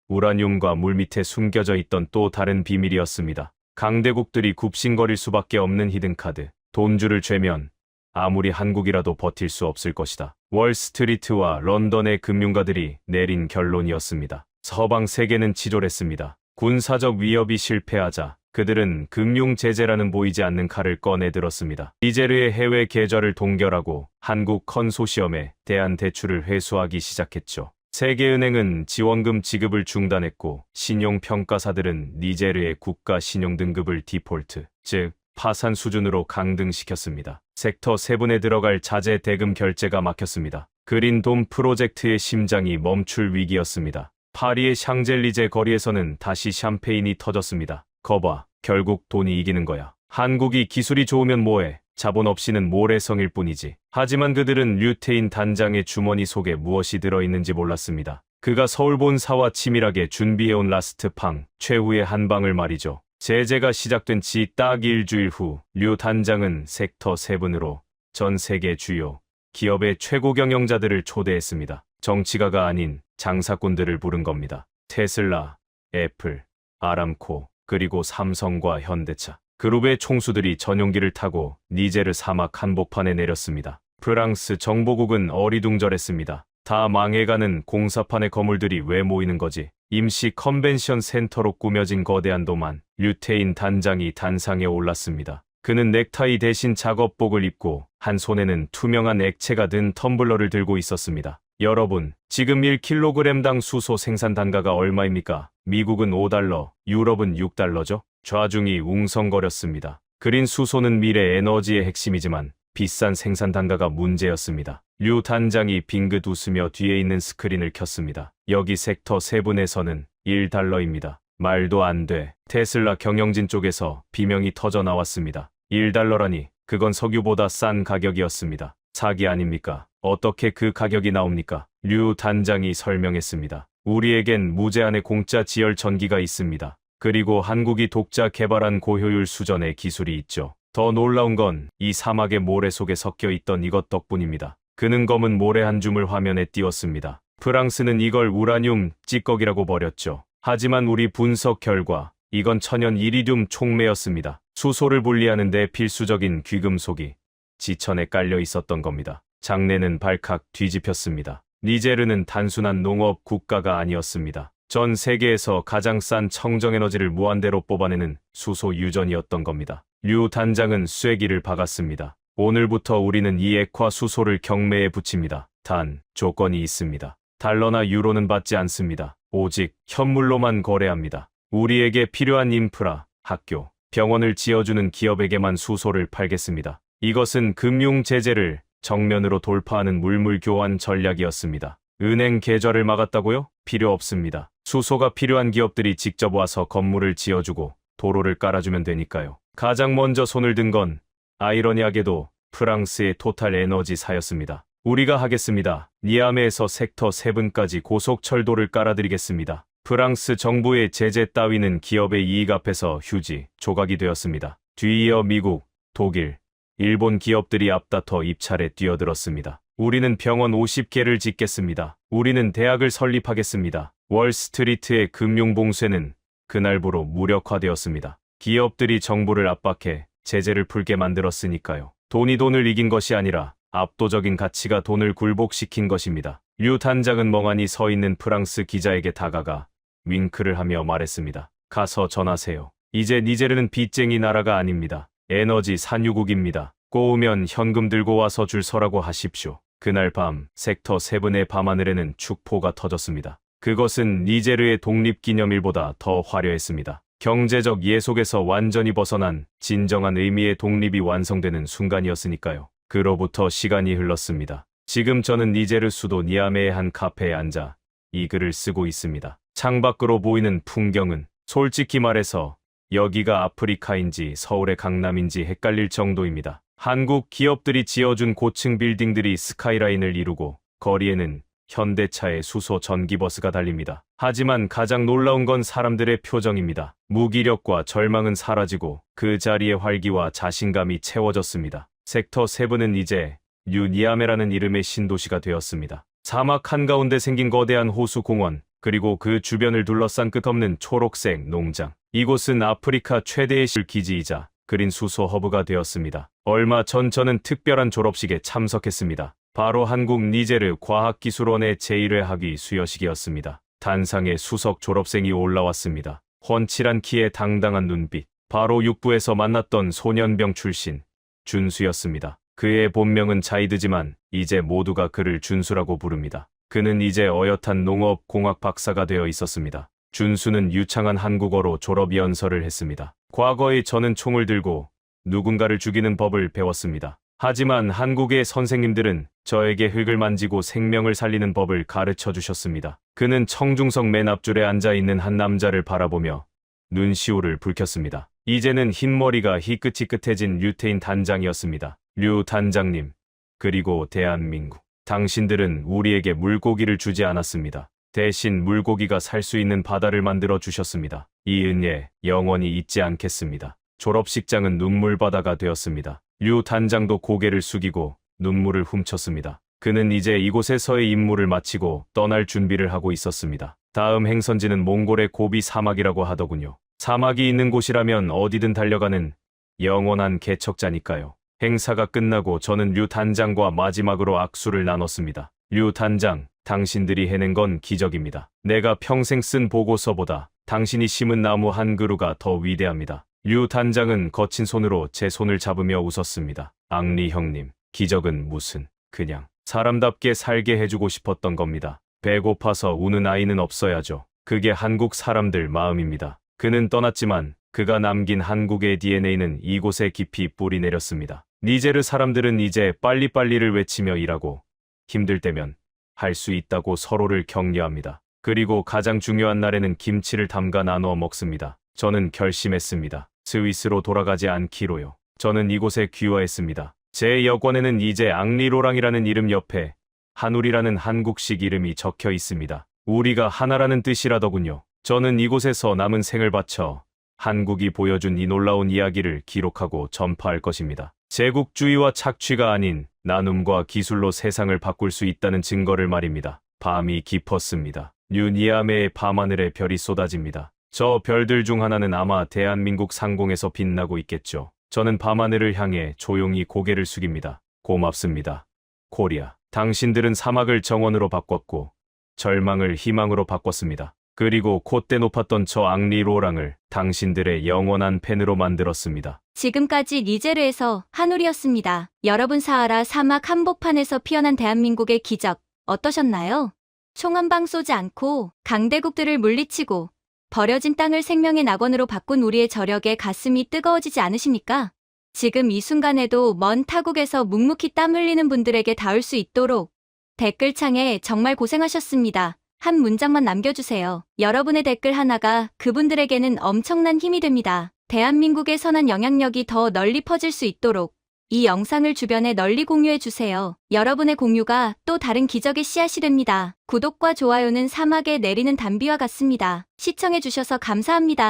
우라늄과 물밑에 숨겨져 있던 또 다른 비밀이었습니다. 강대국들이 굽신거릴 수밖에 없는 히든카드. 돈줄을 죄면 아무리 한국이라도 버틸 수 없을 것이다. 월스트리트와 런던의 금융가들이 내린 결론이었습니다. 서방 세계는 치졸했습니다. 군사적 위협이 실패하자 그들은 금융 제재라는 보이지 않는 칼을 꺼내 들었습니다. 니제르의 해외 계좌를 동결하고 한국 컨소시엄에 대한 대출을 회수하기 시작했죠. 세계은행은 지원금 지급을 중단했고 신용평가사들은 니제르의 국가 신용등급을 디폴트, 즉 파산 수준으로 강등시켰습니다. 섹터 7에 들어갈 자재 대금 결제가 막혔습니다. 그린돔 프로젝트의 심장이 멈출 위기였습니다. 파리의 샹젤리제 거리에서는 다시 샴페인이 터졌습니다. 거봐, 결국 돈이 이기는 거야. 한국이 기술이 좋으면 뭐해? 자본 없이는 모래성일 뿐이지. 하지만 그들은 류테인 단장의 주머니 속에 무엇이 들어있는지 몰랐습니다. 그가 서울 본사와 치밀하게 준비해온 라스트 팡, 최후의 한 방을 말이죠. 제재가 시작된 지 딱 일주일 후 류 단장은 섹터 7으로 전 세계 주요 기업의 최고 경영자들을 초대했습니다. 정치가가 아닌 장사꾼들을 부른 겁니다. 테슬라, 애플, 아람코, 그리고 삼성과 현대차. 그룹의 총수들이 전용기를 타고 니제르 사막 한복판에 내렸습니다. 프랑스 정보국은 어리둥절했습니다. 다 망해가는 공사판의 건물들이 왜 모이는 거지? 임시 컨벤션 센터로 꾸며진 거대한 도만. 류테인 단장이 단상에 올랐습니다. 그는 넥타이 대신 작업복을 입고 한 손에는 투명한 액체가 든 텀블러를 들고 있었습니다. 여러분, 지금 1kg당 수소 생산 단가가 얼마입니까? 미국은 $5, 유럽은 $6죠? 좌중이 웅성거렸습니다. 그린 수소는 미래 에너지의 핵심이지만 비싼 생산 단가가 문제였습니다. 류 단장이 빙긋 웃으며 뒤에 있는 스크린을 켰습니다. 여기 섹터 7에서는 $1입니다. 말도 안 돼. 테슬라 경영진 쪽에서 비명이 터져 나왔습니다. $1라니, 그건 석유보다 싼 가격이었습니다. 사기 아닙니까? 어떻게 그 가격이 나옵니까? 류 단장이 설명했습니다. 우리에겐 무제한의 공짜 지열 전기가 있습니다. 그리고 한국이 독자 개발한 고효율 수전의 기술이 있죠. 더 놀라운 건 이 사막의 모래 속에 섞여 있던 이것 덕분입니다. 그는 검은 모래 한 줌을 화면에 띄웠습니다. 프랑스는 이걸 우라늄 찌꺼기라고 버렸죠. 하지만 우리 분석 결과 이건 천연 이리듐 촉매였습니다. 수소를 분리하는 데 필수적인 귀금속이 지천에 깔려 있었던 겁니다. 장내는 발칵 뒤집혔습니다. 니제르는 단순한 농업 국가가 아니었습니다. 전 세계에서 가장 싼 청정에너지를 무한대로 뽑아내는 수소 유전이었던 겁니다. 류 단장은 쐐기를 박았습니다. 오늘부터 우리는 이 액화 수소를 경매에 붙입니다. 단, 조건이 있습니다. 달러나 유로는 받지 않습니다. 오직 현물로만 거래합니다. 우리에게 필요한 인프라, 학교, 병원을 지어주는 기업에게만 수소를 팔겠습니다. 이것은 금융 제재를 정면으로 돌파하는 물물 교환 전략이었습니다. 은행 계좌를 막았다고요? 필요 없습니다. 수소가 필요한 기업들이 직접 와서 건물을 지어주고 도로를 깔아주면 되니까요. 가장 먼저 손을 든 건 아이러니하게도 프랑스의 토탈 에너지사였습니다. 우리가 하겠습니다. 니아메에서 섹터 7까지 고속철도를 깔아드리겠습니다. 프랑스 정부의 제재 따위는 기업의 이익 앞에서 휴지, 조각이 되었습니다. 뒤이어 미국, 독일, 일본 기업들이 앞다퉈 입찰에 뛰어들었습니다. 우리는 병원 50개를 짓겠습니다. 우리는 대학을 설립하겠습니다. 월스트리트의 금융봉쇄는 그날부로 무력화되었습니다. 기업들이 정부를 압박해 제재를 풀게 만들었으니까요. 돈이 돈을 이긴 것이 아니라 압도적인 가치가 돈을 굴복시킨 것입니다. 류 단장은 멍하니 서 있는 프랑스 기자에게 다가가 윙크를 하며 말했습니다. 가서 전하세요. 이제 니제르는 빚쟁이 나라가 아닙니다. 에너지 산유국입니다. 꼬우면 현금 들고 와서 줄 서라고 하십시오. 그날 밤 섹터 7의 밤하늘에는 축포가 터졌습니다. 그것은 니제르의 독립기념일보다 더 화려했습니다. 경제적 예속에서 완전히 벗어난 진정한 의미의 독립이 완성되는 순간이었으니까요. 그로부터 시간이 흘렀습니다. 지금 저는 니제르 수도 니아메의 한 카페에 앉아 이 글을 쓰고 있습니다. 창밖으로 보이는 풍경은 솔직히 말해서 여기가 아프리카인지 서울의 강남인지 헷갈릴 정도입니다. 한국 기업들이 지어준 고층 빌딩들이 스카이라인을 이루고 거리에는 현대차의 수소 전기버스가 달립니다. 하지만 가장 놀라운 건 사람들의 표정입니다. 무기력과 절망은 사라지고 그 자리에 활기와 자신감이 채워졌습니다. 섹터 7은 이제 뉴니아메라는 이름의 신도시가 되었습니다. 사막 한가운데 생긴 거대한 호수 공원, 그리고 그 주변을 둘러싼 끝없는 초록색 농장. 이곳은 아프리카 최대의 실기지이자 그린 수소 허브가 되었습니다. 얼마 전 저는 특별한 졸업식에 참석했습니다. 바로 한국 니제르 과학기술원의 제1회 학위 수여식이었습니다. 단상에 수석 졸업생이 올라왔습니다. 훤칠한 키에 당당한 눈빛. 바로 육부에서 만났던 소년병 출신 준수였습니다. 그의 본명은 자이드지만 이제 모두가 그를 준수라고 부릅니다. 그는 이제 어엿한 농업공학 박사가 되어 있었습니다. 준수는 유창한 한국어로 졸업 연설을 했습니다. 과거에 저는 총을 들고 누군가를 죽이는 법을 배웠습니다. 하지만 한국의 선생님들은 저에게 흙을 만지고 생명을 살리는 법을 가르쳐 주셨습니다. 그는 청중석 맨 앞줄에 앉아있는 한 남자를 바라보며 눈시울을 붉혔습니다. 이제는 흰머리가 희끗희끗해진 류태인 단장이었습니다. 류 단장님, 그리고 대한민국. 당신들은 우리에게 물고기를 주지 않았습니다. 대신 물고기가 살 수 있는 바다를 만들어 주셨습니다. 이 은혜 영원히 잊지 않겠습니다. 졸업식장은 눈물바다가 되었습니다. 류 단장도 고개를 숙이고 눈물을 훔쳤습니다. 그는 이제 이곳에서의 임무를 마치고 떠날 준비를 하고 있었습니다. 다음 행선지는 몽골의 고비 사막이라고 하더군요. 사막이 있는 곳이라면 어디든 달려가는 영원한 개척자니까요. 행사가 끝나고 저는 류 단장과 마지막으로 악수를 나눴습니다. 류 단장, 당신들이 해낸 건 기적입니다. 내가 평생 쓴 보고서보다 당신이 심은 나무 한 그루가 더 위대합니다. 류 단장은 거친 손으로 제 손을 잡으며 웃었습니다. 앙리 형님, 기적은 무슨, 그냥 사람답게 살게 해주고 싶었던 겁니다. 배고파서 우는 아이는 없어야죠. 그게 한국 사람들 마음입니다. 그는 떠났지만 그가 남긴 한국의 DNA는 이곳에 깊이 뿌리 내렸습니다. 니제르 사람들은 이제 빨리빨리를 외치며 일하고 힘들 때면 할 수 있다고 서로를 격려합니다. 그리고 가장 중요한 날에는 김치를 담가 나누어 먹습니다. 저는 결심했습니다. 스위스로 돌아가지 않기로요. 저는 이곳에 귀화했습니다. 제 여권에는 이제 앙리로랑이라는 이름 옆에 한울이라는 한국식 이름이 적혀 있습니다. 우리가 하나라는 뜻이라더군요. 저는 이곳에서 남은 생을 바쳐 한국이 보여준 이 놀라운 이야기를 기록하고 전파할 것입니다. 제국주의와 착취가 아닌 나눔과 기술로 세상을 바꿀 수 있다는 증거를 말입니다. 밤이 깊었습니다. 뉴니아메의 밤하늘에 별이 쏟아집니다. 저 별들 중 하나는 아마 대한민국 상공에서 빛나고 있겠죠. 저는 밤하늘을 향해 조용히 고개를 숙입니다. 고맙습니다. 코리아. 당신들은 사막을 정원으로 바꿨고 절망을 희망으로 바꿨습니다. 그리고 콧대 높았던 저 앙리 로랑을 당신들의 영원한 팬으로 만들었습니다. 지금까지 니제르에서 한울이었습니다. 여러분 사하라 사막 한복판에서 피어난 대한민국의 기적 어떠셨나요? 총 한 방 쏘지 않고 강대국들을 물리치고 버려진 땅을 생명의 낙원으로 바꾼 우리의 저력에 가슴이 뜨거워지지 않으십니까? 지금 이 순간에도 먼 타국에서 묵묵히 땀 흘리는 분들에게 닿을 수 있도록 댓글창에 정말 고생하셨습니다. 한 문장만 남겨주세요. 여러분의 댓글 하나가 그분들에게는 엄청난 힘이 됩니다. 대한민국의 선한 영향력이 더 널리 퍼질 수 있도록 이 영상을 주변에 널리 공유해주세요. 여러분의 공유가 또 다른 기적의 씨앗이 됩니다. 구독과 좋아요는 사막에 내리는 단비와 같습니다. 시청해주셔서 감사합니다.